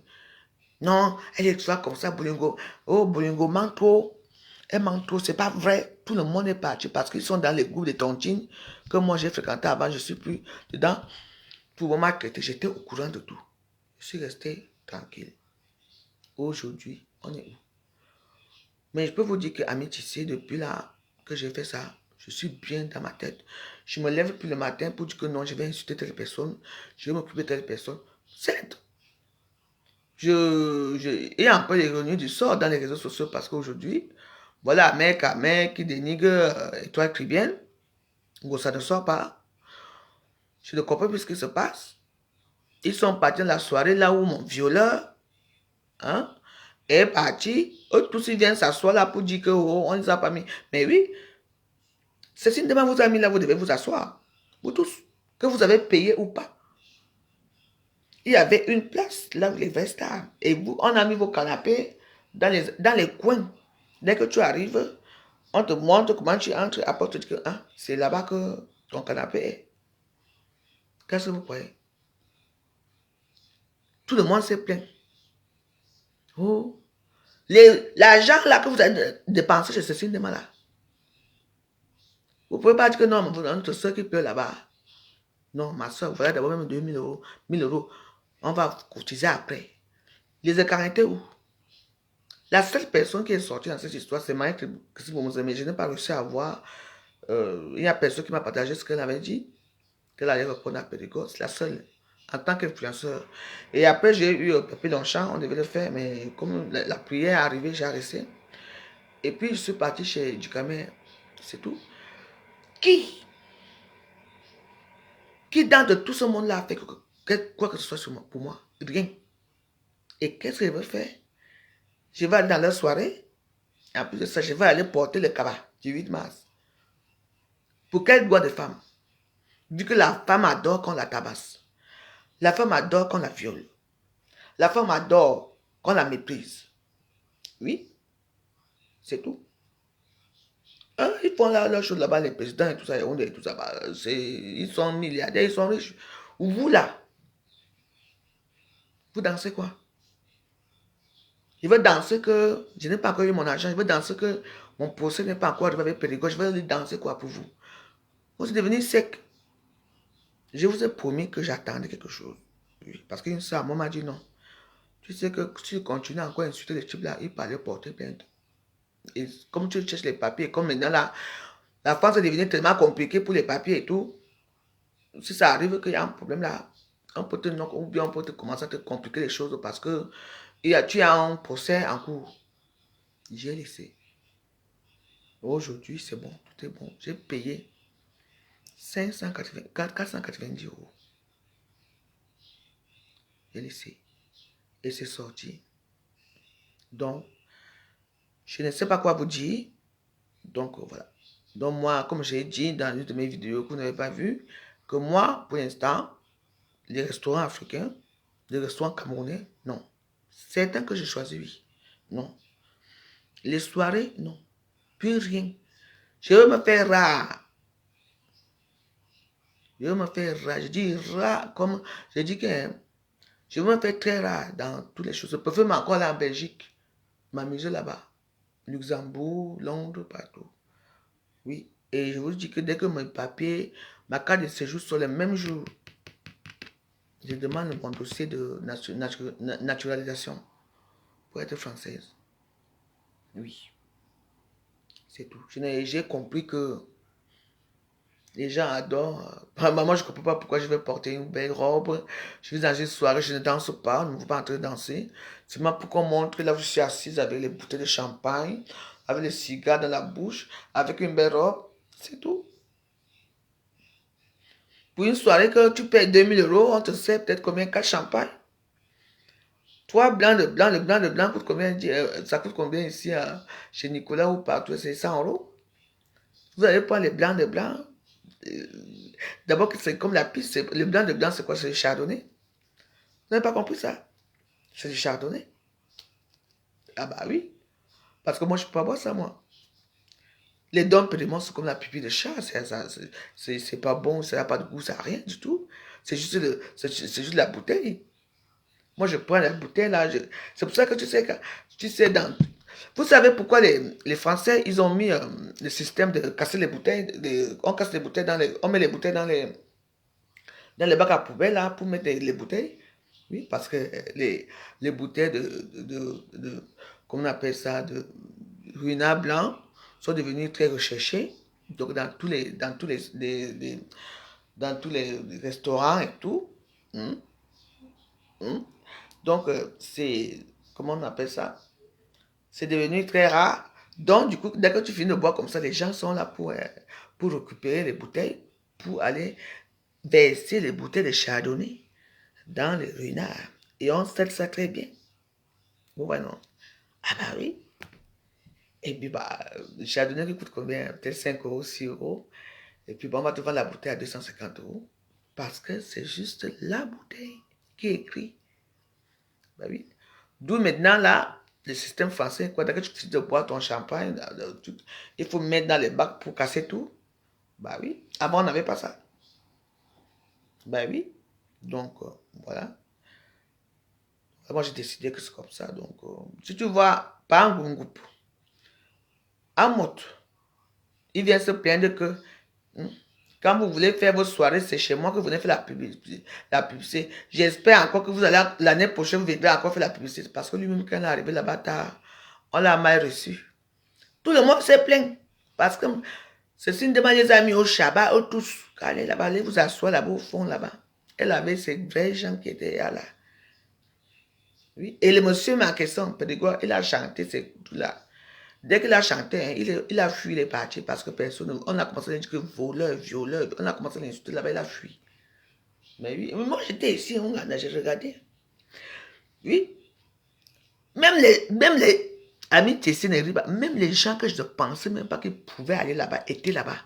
non, elle est toujours comme ça, Bolingo. Oh, Bolingo ment trop. Elle ment trop, c'est pas vrai. Tout le monde est parti parce qu'ils sont dans les groupes de tontines que moi j'ai fréquenté avant, je ne suis plus dedans. Pour moi, j'étais au courant de tout. Je suis resté tranquille. Aujourd'hui, on est où? Mais je peux vous dire que Tissé, depuis là que j'ai fait ça, je suis bien dans ma tête. Je me lève plus le matin pour dire que non, je vais insulter telle personne, je vais m'occuper de telle personne. C'est Il y a un peu l'ironie du sort dans les réseaux sociaux parce qu'aujourd'hui, voilà, mec à mec qui dénigre Étoile Caribbeenne, bon, ça ne sort pas. Je ne comprends plus ce qui se passe. Ils sont partis dans la soirée là où mon violeur hein, est parti. Eux tous ils viennent s'asseoir là pour dire que oh, on les a pas mis. Mais oui, c'est si demain vous a mis là, vous devez vous asseoir. Vous tous, que vous avez payé ou pas. Il y avait une place là où les vestes. Et vous, on a mis vos canapés dans les coins. Dès que tu arrives, on te montre comment tu entres. Après, tu dis que hein, c'est là-bas que ton canapé est. Qu'est-ce que vous croyez? Tout le monde s'est plaint. Oh. L'argent là que vous avez dépensé chez ce cinéma là. Vous ne pouvez pas dire que non, notre soeur qui peut là-bas. Non, ma soeur, voilà d'abord même 2000 euros, 1000 euros. On va cotiser après. Les écarts étaient où? La seule personne qui est sortie dans cette histoire, c'est Maïk Kisibomose, mais je n'ai pas réussi à voir. Il y a personne qui m'a partagé ce qu'elle avait dit, qu'elle allait reprendre à Périgord. C'est la seule, en tant qu'influenceur. Et après, j'ai eu Pépé Longchamp, on devait le faire, mais comme la prière est arrivée, j'ai arrêté. Et puis, je suis parti chez Ducamé, c'est tout. Qui dans de tout ce monde-là a fait quoi que ce soit sur moi, pour moi? Rien. Et qu'est-ce que je veux faire? Je vais aller dans leur soirée. En plus de ça, je vais aller porter le cabas du 8 mars. Pour quel droit de femme? Vu que la femme adore qu'on la tabasse. La femme adore qu'on la viole. La femme adore qu'on la méprise. Oui, c'est tout. Hein, ils font leur chose là-bas, les présidents et tout ça, et tout ça. Ils sont milliardaires, ils sont riches. Vous là, vous dansez quoi? Je veux danser que je n'ai pas encore eu mon argent. Je veux danser que mon procès n'est pas encore arrivé avec Périgord. Je veux aller danser quoi pour vous? Vous êtes devenu sec. Je vous ai promis que j'attendais quelque chose. Oui, parce qu'une soeur, moi, m'a dit non. Tu sais que si tu continues encore à insulter les types là, ils parlaient porter plainte. Et comme tu cherches les papiers, comme maintenant là, la France est devenue tellement compliquée pour les papiers et tout. Si ça arrive qu'il y a un problème là, on peut te, ou bien on peut te commencer à te compliquer les choses parce que tu as un procès en cours. J'ai laissé. Aujourd'hui, c'est bon, tout est bon. J'ai payé 490 euros. J'ai laissé. Et c'est sorti. Donc, je ne sais pas quoi vous dire. Donc, voilà. Donc, moi, comme j'ai dit dans une de mes vidéos que vous n'avez pas vu, que moi, pour l'instant, les restaurants africains, les restaurants camerounais, non. Certains que j'ai choisis, oui. Non. Les soirées, non. Plus rien. Je veux me faire rare. Je veux me faire rare. Je dis rare comme... Je dis que je veux me faire très rare dans toutes les choses. Je peux même encore aller en Belgique. M'amuser là-bas. Luxembourg, Londres, partout. Oui. Et je vous dis que dès que mes papiers, ma carte de séjour sont les mêmes jours, je demande mon dossier de naturalisation pour être française. Oui. C'est tout. J'ai compris que les gens adorent. Moi, je ne comprends pas pourquoi je vais porter une belle robe. Je vais dans une soirée, je ne danse pas, on ne veut pas entrer danser. C'est moi pour qu'on montre là où je suis assise avec les bouteilles de champagne, avec les cigares dans la bouche, avec une belle robe. C'est tout. Pour une soirée que tu payes 2000 euros, on te sert peut-être combien? 4 champagnes. 3 blancs de blanc, le blanc de blanc coûte combien? Ça coûte combien ici chez Nicolas ou partout? C'est 100 euros. Vous allez prendre les blancs de blanc. euh, D'abord, c'est comme la piste. Le blanc de blanc, c'est quoi? C'est le chardonnay. Vous n'avez pas compris ça? C'est du chardonnay. Ah bah oui. Parce que moi, je ne peux pas boire ça, moi. Les dons pédiments, c'est comme la pupille de chat. C'est pas bon, ça n'a pas de goût, ça n'a rien du tout. C'est juste, c'est juste la bouteille. Moi, je prends la bouteille là. C'est pour ça que tu sais vous savez pourquoi les Français, ils ont mis le système de casser les bouteilles. On casse les bouteilles on met les bouteilles dans les bacs à poubelle là pour mettre les bouteilles. Oui, parce que les bouteilles comment on appelle ça, de ruina blanc sont devenues très recherchées. Donc dans tous les restaurants et tout. Hum, hum. Donc, c'est, comment on appelle ça? C'est devenu très rare. Donc, du coup, dès que tu finis de boire comme ça, les gens sont là pour récupérer les bouteilles, pour aller verser les bouteilles de chardonnay dans les ruinards. Et on sait ça très bien. Bon, bah non. Ah bah oui. Et puis, bah, le chardonnay qui coûte combien? Peut-être 5 euros, 6 euros. Et puis, bon, on va te vendre la bouteille à 250 euros. Parce que c'est juste la bouteille qui est écrit. Bah oui. D'où maintenant, là, le système français, quoi, dès que tu décides de boire ton champagne, il faut mettre dans les bacs pour casser tout. Bah oui. Avant, on n'avait pas ça. Bah oui. Donc, voilà. Moi, j'ai décidé que c'est comme ça. Donc, si tu vois, pas un groupe, un mot, il vient se plaindre que hmm, quand vous voulez faire vos soirées, c'est chez moi que vous venez faire la publicité. J'espère encore que vous allez, l'année prochaine, vous viendrez encore faire la publicité. Parce que lui-même, quand il est arrivé là-bas tard, on l'a mal reçu. Tout le monde s'est plaint. Parce que Cécile demande les amis au Shabbat, eux tous. Allez là-bas, allez vous asseoir là-bas au fond là-bas. Elle avait ces vrais gens qui étaient là. Oui. Et le monsieur m'a question, Pédégore, il a chanté c'est tout là. Dès qu'il a chanté, hein, il a fui, il est parti parce que personne, on a commencé à dire que voleur, violeur, on a commencé à l'insulter là-bas, il a fui. Mais oui, moi j'étais ici, j'ai regardé. Oui, même les amis Tessine et Riba, même les gens que je ne pensais même pas qu'ils pouvaient aller là-bas, étaient là-bas.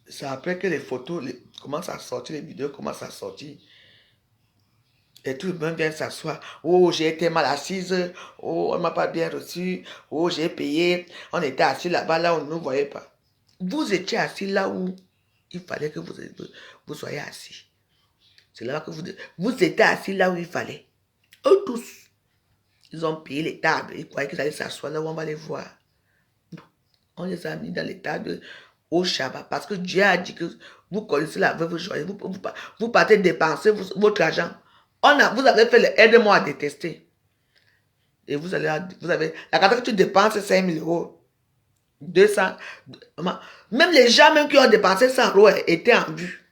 C'est après que les photos commencent à sortir, les vidéos commencent à sortir. Et tout le monde vient s'asseoir. Oh, j'ai été mal assise. Oh, on ne m'a pas bien reçu. Oh, j'ai payé. On était assis là-bas, là où on ne nous voyait pas. Vous étiez assis là où il fallait que vous soyez assis. C'est là que vous étiez assis là où il fallait. Eux tous, ils ont payé les tables. Ils croyaient qu'ils allaient s'asseoir là où on va les voir. On les a mis dans les tables au Shabbat parce que Dieu a dit que vous connaissez la veuve joyeuse. Vous partez dépenser votre argent. Vous avez fait le aide-moi à détester. Et vous avez, la carte que tu dépenses, c'est 5 000 euros. 200. Même les gens même qui ont dépensé 100 euros étaient en vue.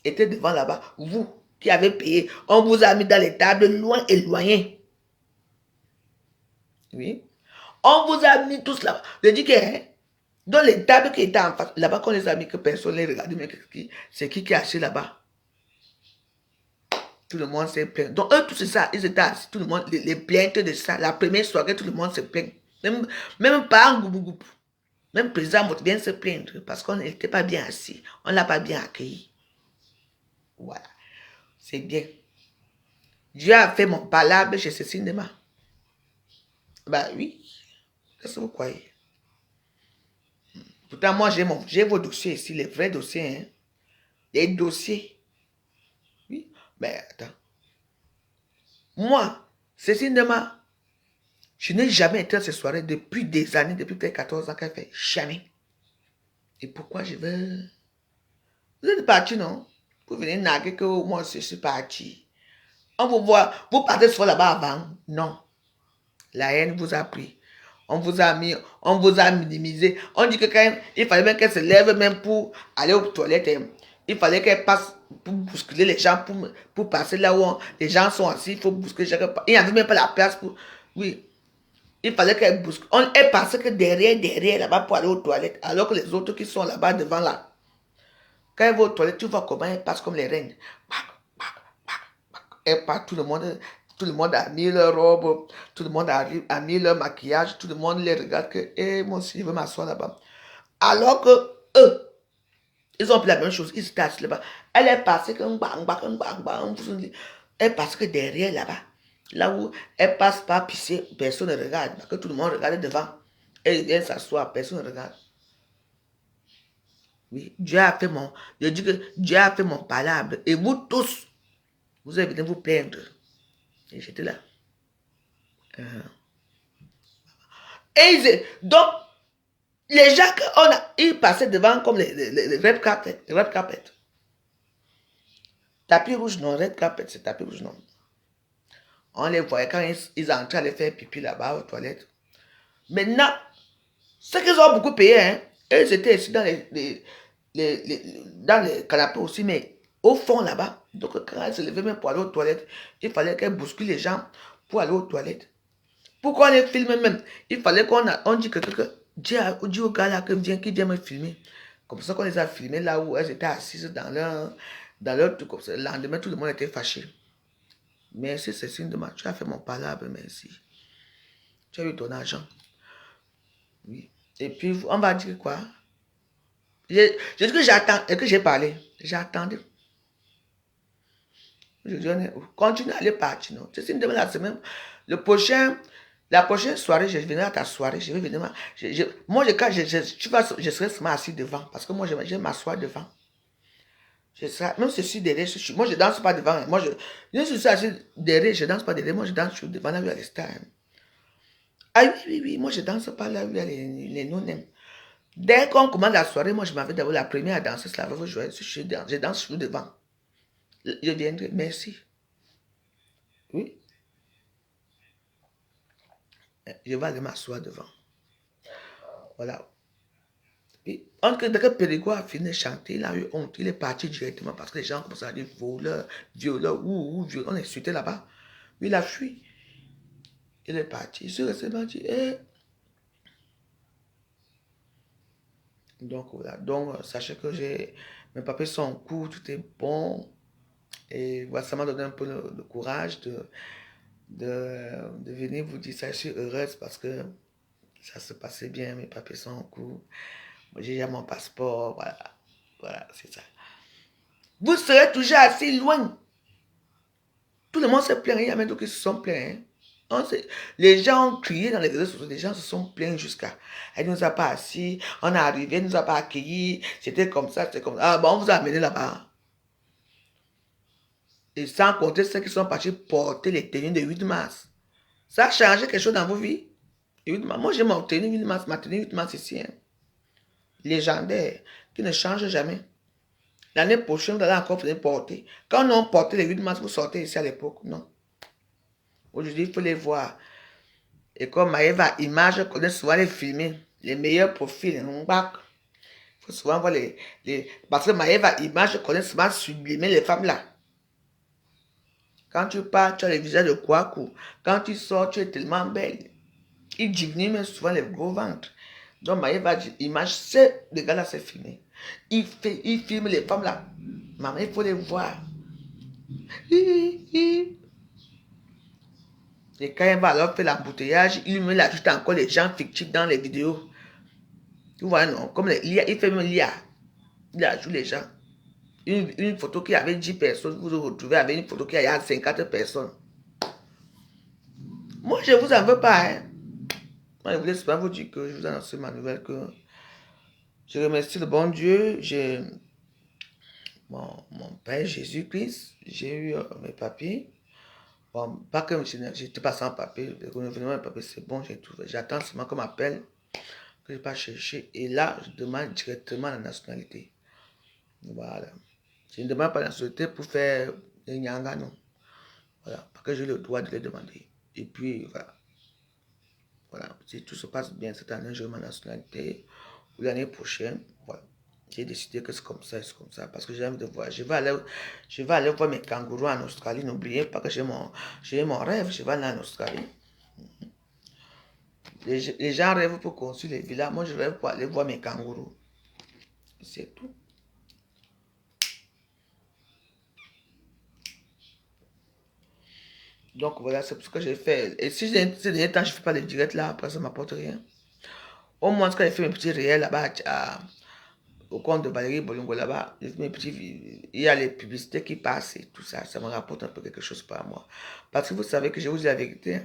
Étaient devant là-bas. Vous qui avez payé, on vous a mis dans les tables loin éloignées. Oui. On vous a mis tous là-bas. Je dis que dans les tables qui étaient en face, là-bas, qu'on les a mis, que personne ne les regarde, mais c'est qui est assis là-bas? Tout le monde s'est plaint. Donc, eux, tout ça, ils étaient assis, tout le monde, les plaintes de ça. La première soirée, tout le monde se plaint. Même pas un goubou. Même le président vient se plaindre parce qu'on n'était pas bien assis. On ne l'a pas bien accueilli. Voilà. C'est bien. Dieu a fait mon palabre chez ce cinéma. Bah oui. Qu'est-ce que vous croyez? Pourtant, moi, j'ai vos dossiers ici, les vrais dossiers. Hein. Les dossiers. Oui. Mais attends. Moi, ce cinéma, je n'ai jamais été à cette soirée depuis des années, depuis peut-être 14 ans qu'elle fait. Jamais. Et pourquoi je veux... Vous êtes parti, non? Vous venez naguer que moi, je suis parti. On vous voit, vous partez sur là-bas avant. Non. La haine vous a pris. On vous a mis, on vous a minimisé. On dit que quand même, il fallait même qu'elle se lève même pour aller aux toilettes. Il fallait qu'elle passe pour bousculer les gens, pour passer là où les gens sont assis. Il faut bousculer chaque pas. Il n'y avait même pas la place pour... Oui. Il fallait qu'elle bouscule. Elle passait que derrière, là-bas pour aller aux toilettes. Alors que les autres qui sont là-bas devant là. Quand elle va aux toilettes, tu vois comment elle passe comme les reines. Elle passe, tout le monde a mis leur robe, tout le monde a mis leur maquillage, tout le monde les regarde que, moi aussi, je veux m'asseoir là-bas. Alors que eux, ils ont pris la même chose, ils se cachent là-bas. Elle est passée que elle passe que derrière là-bas. Là où elle passe par pisser, personne ne regarde, parce que tout le monde regarde devant. Elle vient s'asseoir, personne ne regarde. Oui, je dis que Dieu a fait mon palabre. Et vous tous, vous êtes venus vous plaindre. Et j'étais là. Donc, les gens, ils passaient devant comme les red carpet. Red carpet. Tapis rouge, non. Red carpet, c'est tapis rouge, non. On les voyait quand ils entraient à aller faire pipi là-bas aux toilettes. Maintenant, ceux qu'ils ont beaucoup payé, hein, ils étaient ici dans les canapés aussi, mais au fond là-bas. Donc quand elle se levait même pour aller aux toilettes, il fallait qu'elle bouscule les gens pour aller aux toilettes. Pourquoi on les filme même? Il fallait on dit que dit au gars là qu'il vient me filmer. Comme ça qu'on les a filmés là où elles étaient assises dans leur truc comme ça. Le lendemain, tout le monde était fâché. Merci Cécile de tu as fait mon palabre, merci. Tu as eu ton argent. Oui. Et puis, on va dire quoi? Je dis que j'attends, et que j'ai parlé. J'attendais. Je dis, continue à aller partir, non? C'est une demain la semaine. La prochaine soirée, je viendrai à ta soirée. Je vais venir. Moi, quand je serai seulement assis devant. Parce que moi, je vais m'asseoir devant. Même si je suis derrière, moi, je ne danse pas devant. Moi, je suis assis derrière, je ne danse pas derrière. Moi, je danse devant la rue à l'Estar. Ah oui, moi, je ne danse pas là où il y a les non-aiment. Dès qu'on commence la soirée, moi, je m'avais d'abord la première à danser, cela va vous jouer. Je danse toujours devant. Je viendrai, merci. Oui. Je vais aller m'asseoir devant. Voilà. Et entre dès que Périgord a fini de chanter, il a eu honte. Il est parti directement parce que les gens commençaient à dire voleur, violeur, violeur. On est insulté là-bas. Lui, il a fui. Il est parti. Il s'est resté parti. Donc, voilà. Donc, sachez que mes papiers sont en cours, tout est bon. Et voilà, ça m'a donné un peu le courage de venir vous dire ça. Je suis heureuse parce que ça se passait bien, mes papiers sont en cours. J'ai déjà mon passeport, voilà. Voilà, c'est ça. Vous serez toujours assez loin. Tout le monde se plaint, il y a même d'autres qui se sont plaints. Les gens ont crié dans les réseaux sociaux, les gens se sont plaints jusqu'à. Elle ne nous a pas assis, on est arrivé, elle ne nous a pas accueillis, c'était comme ça, c'était comme ça. Ah bon, on vous a amené là-bas. Et sans compter ceux qui sont partis porter les tenues de 8 mars. Ça a changé quelque chose dans vos vies? 8 mars. Moi, j'ai mon tenue 8 mars, ma tenue 8 mars ici. Hein. Légendaire, qui ne change jamais. L'année prochaine, vous allez encore venir porter. Quand on portait les 8 mars, vous sortez ici à l'époque, non. Aujourd'hui, il faut les voir. Et comme Maëva Image connaît souvent les filmer, les meilleurs profils, il faut souvent voir parce que Maëva Image connaît souvent sublimer les femmes là. Quand tu pars, tu as le visage de Kouakou. Quand tu sors, tu es tellement belle. Il diminue même souvent les gros ventres. Donc Maëva Image, c'est le gars là, c'est filmé. Il filme les femmes là. Maman, il faut les voir. Et quand il va alors faire l'embouteillage, il met là juste encore les gens fictifs dans les vidéos. Tu vois, non? Comme il fait même l'IA. Il ajoute les gens. Une photo qui avait 10 personnes, vous vous retrouvez avec une photo qui a 50 personnes. Moi, je ne vous en veux pas. Hein. Moi, je voulais pas vous dire que je vous annonce ma nouvelle que je remercie le bon Dieu. J'ai mon Père Jésus-Christ. J'ai eu mes papiers. Bon, pas que je n'étais pas sans papier. Le gouvernement, mes papiers, c'est bon, j'ai tout. J'attends seulement qu'on m'appelle, que je ne vais pas chercher. Et là, je demande directement la nationalité. Voilà. Je ne demande pas la nationalité pour faire les nyanga, non. Voilà. Parce que j'ai le droit de les demander. Et puis, voilà. Voilà. Si tout se passe bien cette année, j'ai ma nationalité. Ou l'année prochaine, voilà. J'ai décidé que c'est comme ça, parce que j'ai envie de voir. Je vais aller voir mes kangourous en Australie. N'oubliez pas que j'ai mon rêve. Je vais aller en Australie. Les gens rêvent pour construire les villas. Moi, je rêve pour aller voir mes kangourous. C'est tout. Donc voilà, c'est ce que j'ai fait. Et si ces derniers temps, je ne fais pas les directs là, après ça ne m'apporte rien. Au moins, quand j'ai fait mes petits réels là-bas, au compte de Valérie Bolongo là-bas, il y a les publicités qui passent et tout ça, ça me rapporte un peu quelque chose par mois. Parce que vous savez que je vous dis la vérité,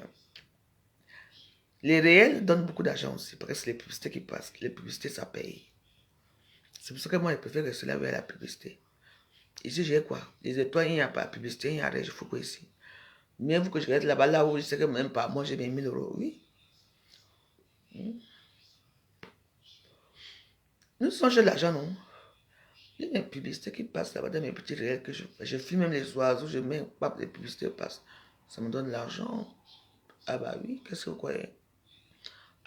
les réels donnent beaucoup d'argent aussi, parce que c'est les publicités qui passent. Les publicités, ça paye. C'est pour ça que moi, je préfère rester là avec la publicité. Ici, j'ai quoi? Les étoiles, il n'y a pas de publicité, il n'y a rien, je fous quoi ici? Mieux vous que je reste là-bas, là où je sais que même pas, moi j'ai mes 1000 euros, oui. Nous sommes de l'argent, non? Il y a mes publicités qui passent là-bas dans mes petits réels que je filme même les oiseaux, je mets pas les publicités passent. Ça me donne de l'argent. Ah bah oui, qu'est-ce que vous croyez?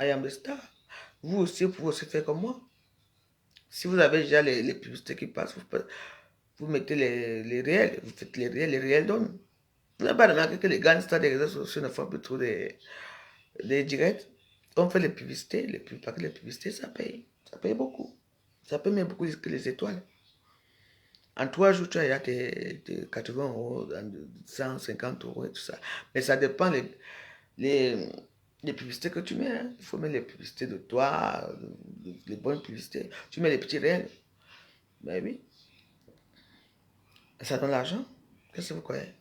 I am the star. Vous aussi, vous pouvez aussi faire comme moi. Si vous avez déjà les publicités qui passent, vous vous mettez les réels, vous faites les réels donnent. Vous n'avez pas remarqué que les gangsters des réseaux sociaux ne font plus trop des directs. On fait les publicités, parce que les publicités, ça paye beaucoup. Ça paye même beaucoup que les étoiles. En 3 jours, tu as tes 80 euros, 150 euros et tout ça. Mais ça dépend les publicités que tu mets. Hein. Il faut mettre les publicités de toi, les bonnes publicités. Tu mets les petits réels. Ben oui. Ça donne l'argent. Qu'est-ce que vous croyez?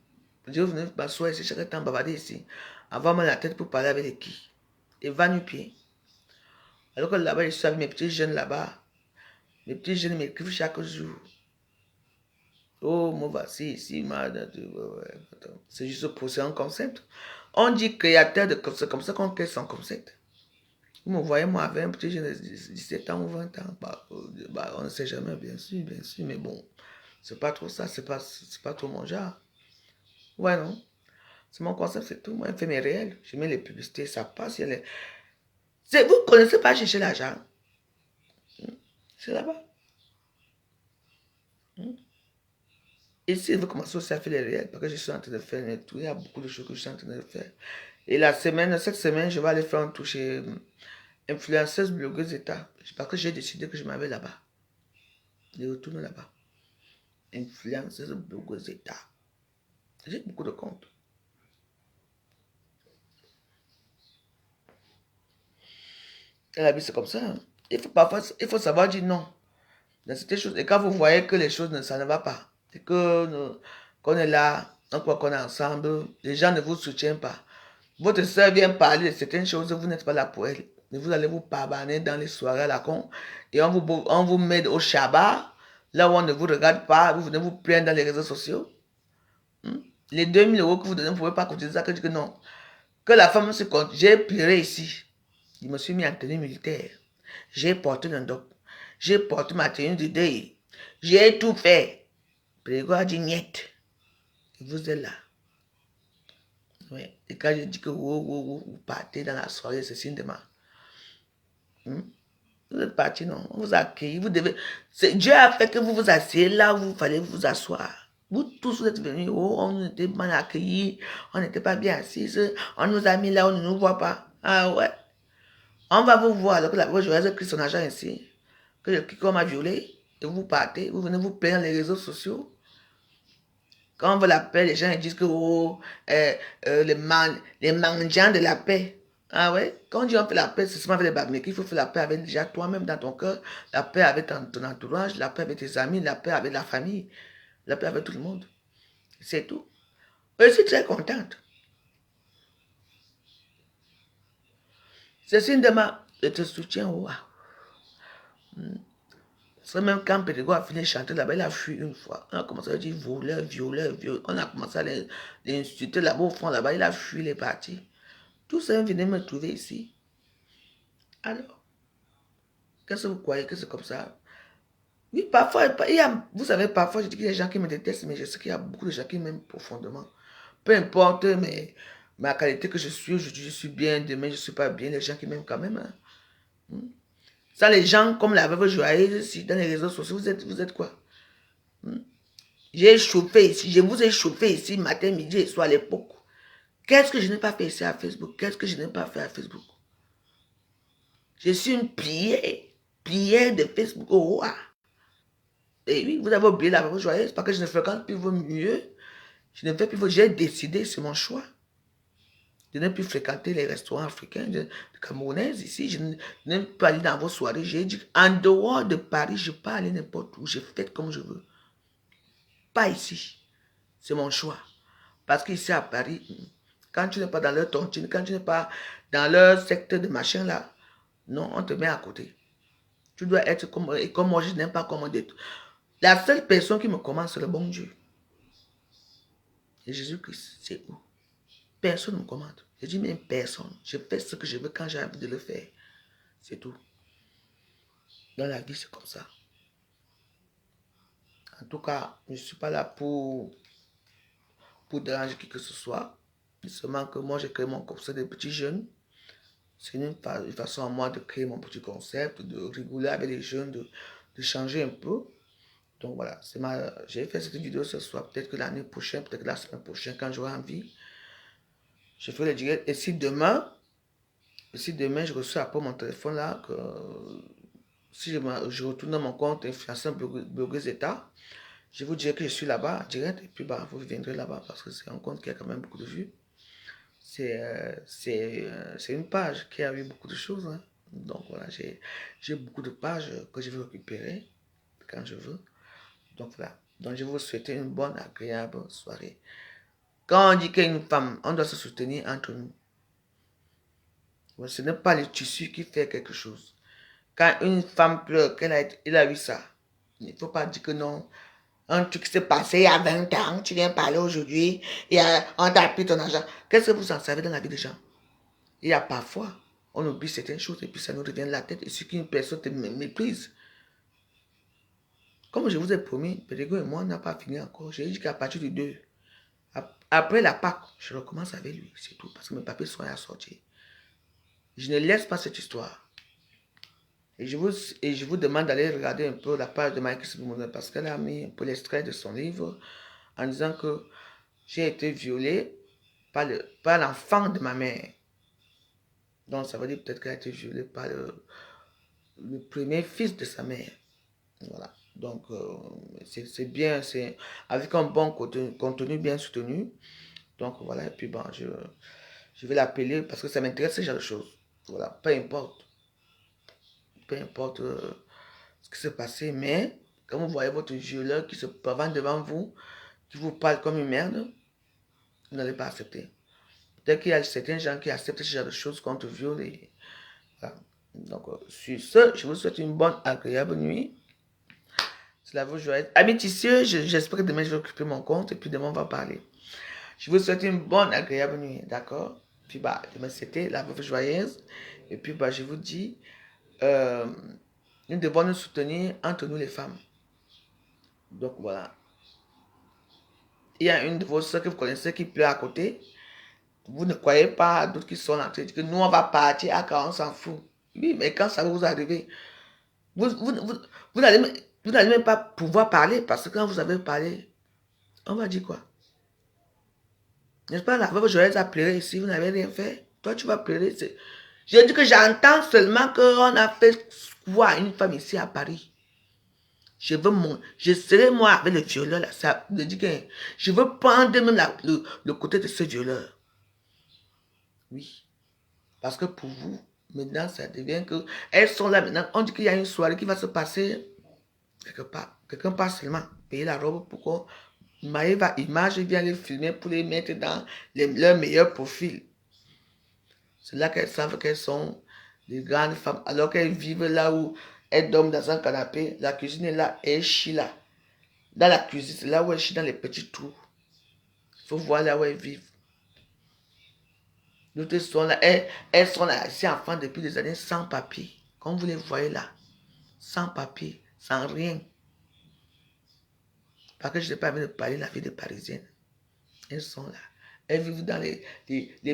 Dieu venez m'asseoir ici, chaque temps bavarder ici. Avoir la tête pour parler avec les qui. Et va nu pied. Alors que là-bas, je suis avec mes petits jeunes là-bas. Mes petits jeunes m'écrivent chaque jour. Oh, moi, voici ici, c'est juste pour c'est un concept. On dit créateur de concept, comme ça qu'on crée son concept. Vous me voyez, moi, avec un petit jeune de 17 ans ou 20 ans, on ne sait jamais, bien sûr, mais bon, c'est pas trop ça, c'est pas trop mon genre. Ouais, non, c'est mon concept, c'est tout. Moi, je fais mes réels, je mets les publicités, ça passe. Vous ne connaissez pas chercher l'argent. C'est là-bas. Ici, je veux commencer aussi à faire les réels parce que je suis en train de faire mes tout. Il y a beaucoup de choses que je suis en train de faire. Et cette semaine, je vais aller faire un tour chez influenceuse, blogueuse état. Parce que j'ai décidé que je m'en vais là-bas. Je retourne là-bas. Influenceuse, blogueuse état. J'ai beaucoup de comptes. Et la vie, c'est comme ça. Hein. Parfois, il faut savoir dire non. Dans certaines choses. Et quand vous voyez que les choses, ça ne va pas, et qu'on est là, on croit qu'on est ensemble, les gens ne vous soutiennent pas. Votre soeur vient parler de certaines choses, vous n'êtes pas là pour elle. Mais vous allez vous pavaner dans les soirées à la con, et on vous met au Shabbat, là où on ne vous regarde pas, vous venez vous plaindre dans les réseaux sociaux. Les 2000 euros que vous donnez, vous ne pouvez pas cotiser ça, que je dis que non. Que la femme se compte. J'ai pleuré ici. Je me suis mis en tenue militaire. J'ai porté le doc. J'ai porté ma tenue de deuil. J'ai tout fait. Prégo a dit niet. Vous êtes là. Oui. Et quand je dis que vous partez dans la soirée, c'est signe de ma. Vous êtes parti, non? On vous a accueilli. Vous devez. Dieu a fait que vous vous asseyez là où vous fallait vous asseoir. Vous tous, vous êtes venus. Oh, on était mal accueillis. On n'était pas bien assis. On nous a mis là, on ne nous voit pas. Ah ouais. On va vous voir. Alors que la voix Joyeuse a pris son argent ici. Que le Kiko m'a violé. Et vous partez. Vous venez vous plaindre dans les réseaux sociaux. Quand on veut la paix, les gens ils disent que oh, les mendiants de la paix. Ah ouais? Quand on dit on fait la paix, c'est seulement avec les babnés qu'il faut faire la paix avec déjà toi-même dans ton cœur, la paix avec ton entourage, la paix avec tes amis, la paix avec la famille, la paix avec tout le monde. C'est tout. Je suis très contente. C'est signe de je te soutiens. Wow. C'est même quand Pédigo a fini de chanter là-bas, il a fui une fois. On a commencé à dire voleur, violeur, violeur. On a commencé à l'insulter là-bas au fond, là-bas, il a fui, il est parti. Tout ça venait me trouver ici. Alors, qu'est-ce que vous croyez que c'est comme ça? Oui, parfois, vous savez, parfois, je dis qu'il y a des gens qui me détestent, mais je sais qu'il y a beaucoup de gens qui m'aiment profondément. Peu importe ma qualité que je suis, aujourd'hui je suis bien, demain je ne suis pas bien, les gens qui m'aiment quand même. Hein. Ça, les gens comme la veuve joyeuse, si dans les réseaux sociaux, vous êtes quoi? J'ai chauffé ici, je vous ai chauffé ici matin, midi et soir à l'époque. Qu'est-ce que je n'ai pas fait ici à Facebook? Qu'est-ce que je n'ai pas fait à Facebook? Je suis une prière de Facebook au roi. Et oui, vous avez oublié la veuve joyeuse parce que je ne fréquente plus vos mieux. Je ne fais plus j'ai décidé, c'est mon choix. Je n'ai plus fréquenter les restaurants africains, de camerounais ici. Je n'aime pas aller dans vos soirées. J'ai dit, en dehors de Paris, je peux aller n'importe où. Je fais comme je veux. Pas ici. C'est mon choix. Parce qu'ici à Paris, quand tu n'es pas dans leur tontine, quand tu n'es pas dans leur secteur de machin là, non, on te met à côté. Tu dois être comme, et comme moi, je n'aime pas commander tout. La seule personne qui me commande, c'est le bon Dieu. Et Jésus-Christ, c'est où? Personne ne me commande. Je dis même personne. Je fais ce que je veux quand j'ai envie de le faire. C'est tout. Dans la vie, c'est comme ça. En tout cas, je ne suis pas là pour déranger qui que ce soit. Seulement que moi, j'ai créé mon concept des petits jeunes. C'est une façon à moi de créer mon petit concept, de rigoler avec les jeunes, de changer un peu. Donc voilà, j'ai fait cette vidéo ce soir. Peut-être que l'année prochaine, peut-être que la semaine prochaine, quand j'aurai envie, je ferai le direct. Et si demain je reçois après mon téléphone là, que si je retourne dans mon compte influenceur blogueuse état, je vous dirai que je suis là-bas direct et puis bah, vous viendrez là-bas parce que c'est un compte qui a quand même beaucoup de vues. C'est une page qui a eu beaucoup de choses, hein. Donc voilà, j'ai beaucoup de pages que je vais récupérer quand je veux. Donc voilà. Donc je vais vous souhaiter une bonne, agréable soirée. Quand on dit qu'une femme, on doit se soutenir entre nous. Ce n'est pas le tissu qui fait quelque chose. Quand une femme pleure, qu'elle a eu ça, il ne faut pas dire que non. Un truc qui s'est passé il y a 20 ans, tu viens parler aujourd'hui, on t'a pris ton argent. Qu'est-ce que vous en savez dans la vie des gens? Il y a parfois, on oublie certaines choses et puis ça nous revient de la tête. Et ce qu'une personne te méprise. Comme je vous ai promis, Pédégo et moi, on n'a pas fini encore. J'ai dit qu'à partir du 2, après la Pâque, je recommence avec lui, c'est tout, parce que mes papiers sont à sortir. Je ne laisse pas cette histoire. Et je vous demande d'aller regarder un peu la page de Mike Siboumouna, parce qu'elle a mis un peu l'extrait de son livre en disant que j'ai été violée par l'enfant de ma mère. Donc ça veut dire peut-être qu'elle a été violée par le premier fils de sa mère. Voilà. Donc c'est bien, c'est avec un bon contenu bien soutenu. Donc voilà, et puis bon, je vais l'appeler parce que ça m'intéresse ce genre de choses. Voilà, peu importe. Peu importe ce qui s'est passé, mais quand vous voyez votre violeur qui se pavane devant vous, qui vous parle comme une merde, vous n'allez pas accepter. Peut-être qu'il y a certains gens qui acceptent ce genre de choses contre viol. Et, voilà. Donc, sur ce, je vous souhaite une bonne, agréable nuit. Cela vous joie. Amis tisseux, j'espère que demain je vais occuper mon compte et puis demain on va parler. Je vous souhaite une bonne, agréable nuit, d'accord? Puis bah, demain c'était la veuve joyeuse. Et puis bah, je vous dis, nous devons nous soutenir entre nous les femmes. Donc voilà. Il y a une de vos soeurs que vous connaissez qui pleure à côté. Vous ne croyez pas à d'autres qui sont là, qui disent que nous on va partir, car on s'en fout. Oui, mais quand ça va vous arriver, vous n'allez même pas pouvoir parler parce que quand vous avez parlé, on va dire quoi? N'est-ce pas, la veuve joyeuse a pleuré ici, vous n'avez rien fait. Toi, tu vas pleurer. Je dis que j'entends seulement qu'on a fait quoi à une femme ici à Paris. Je serai moi avec le violeur là. Ça veut dire que je veux prendre même le côté de ce violeur. Oui. Parce que pour vous, maintenant, ça devient que elles sont là maintenant. On dit qu'il y a une soirée qui va se passer quelque part. Quelqu'un passe seulement payer la robe pour qu'on Maëva Image vient les filmer pour les mettre dans leur meilleur profil. C'est là qu'elles savent qu'elles sont des grandes femmes. Alors qu'elles vivent là où elles dorment dans un canapé. La cuisine est là et elles chient là. Dans la cuisine, c'est là où elles chient dans les petits trous. Il faut voir là où elles vivent. D'autres sont là. Elles sont là, ici enfants depuis des années sans papier. Comme vous les voyez là. Sans papier, sans rien. Parce que je n'ai pas envie de parler de la vie des Parisiennes. Elles sont là. Elles vivent dans les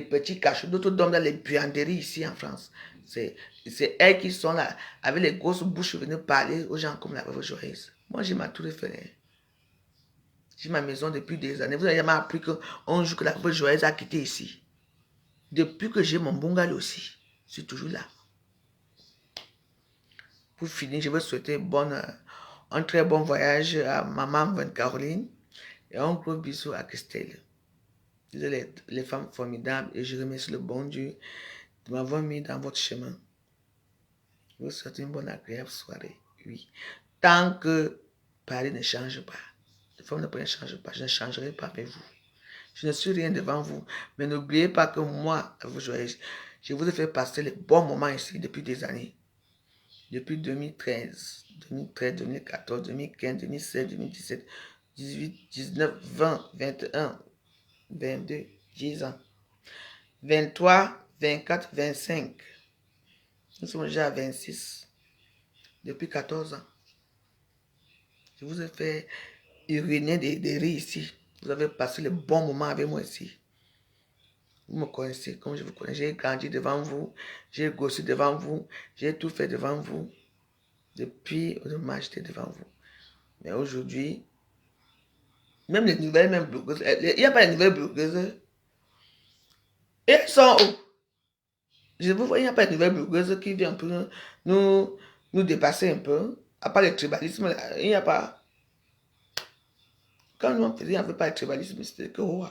petits cachots. D'autres dorment dans les buanderies ici en France. C'est elles qui sont là, avec les grosses bouches, venir parler aux gens comme la veuve joyeuse. Moi, j'ai ma tour Eiffel. J'ai ma maison depuis des années. Vous avez jamais appris qu'un jour que la veuve joyeuse a quitté ici. Depuis que j'ai mon bungalow aussi, je suis toujours là. Pour finir, je veux souhaiter un très bon voyage à maman Caroline et un gros bisou à Christelle. Désolé, les femmes formidables, et je remercie le bon Dieu de m'avoir mis dans votre chemin. Je vous souhaite une bonne agréable soirée. Oui. Tant que Paris ne change pas, les femmes ne changent pas, je ne changerai pas avec vous. Je ne suis rien devant vous, mais n'oubliez pas que moi, vous joyeux, je vous ai fait passer les bons moments ici depuis des années. Depuis 2013, 2014, 2015, 2016, 2017, 18, 19, 20, 21, 22, 10 ans. 23, 24, 25. Nous sommes déjà à 26. Depuis 14 ans. Je vous ai fait uriner des riz ici. Vous avez passé le bon moment avec moi ici. Vous me connaissez comme je vous connais. J'ai grandi devant vous. J'ai grossi devant vous. J'ai tout fait devant vous. Depuis, j'étais devant vous. Mais aujourd'hui, même les nouvelles, même blogueuses, il n'y a pas de nouvelles blogueuses. Et elles sont où? Je vous vois, il n'y a pas de nouvelles blogueuses qui viennent un peu nous dépasser un peu. À part le tribalisme, il n'y a pas. Quand nous on faisait, il n'y avait pas de tribalisme, c'était que oh,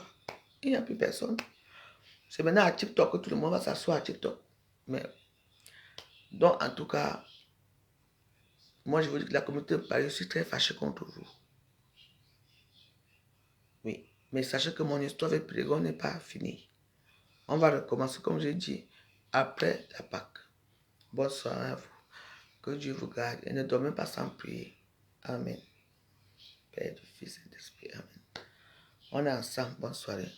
il n'y a plus personne. C'est maintenant à TikTok que tout le monde va s'asseoir à TikTok. Mais, donc, en tout cas, moi, je vous dis que la communauté de Paris, je suis très fâché contre vous. Oui. Mais sachez que mon histoire avec Prégon n'est pas finie. On va recommencer, comme j'ai dit, après la Pâque. Bonsoir à vous. Que Dieu vous garde. Et ne dormez pas sans prier. Amen. Père du Fils et de l'Esprit. Amen. On est ensemble. Bonne soirée.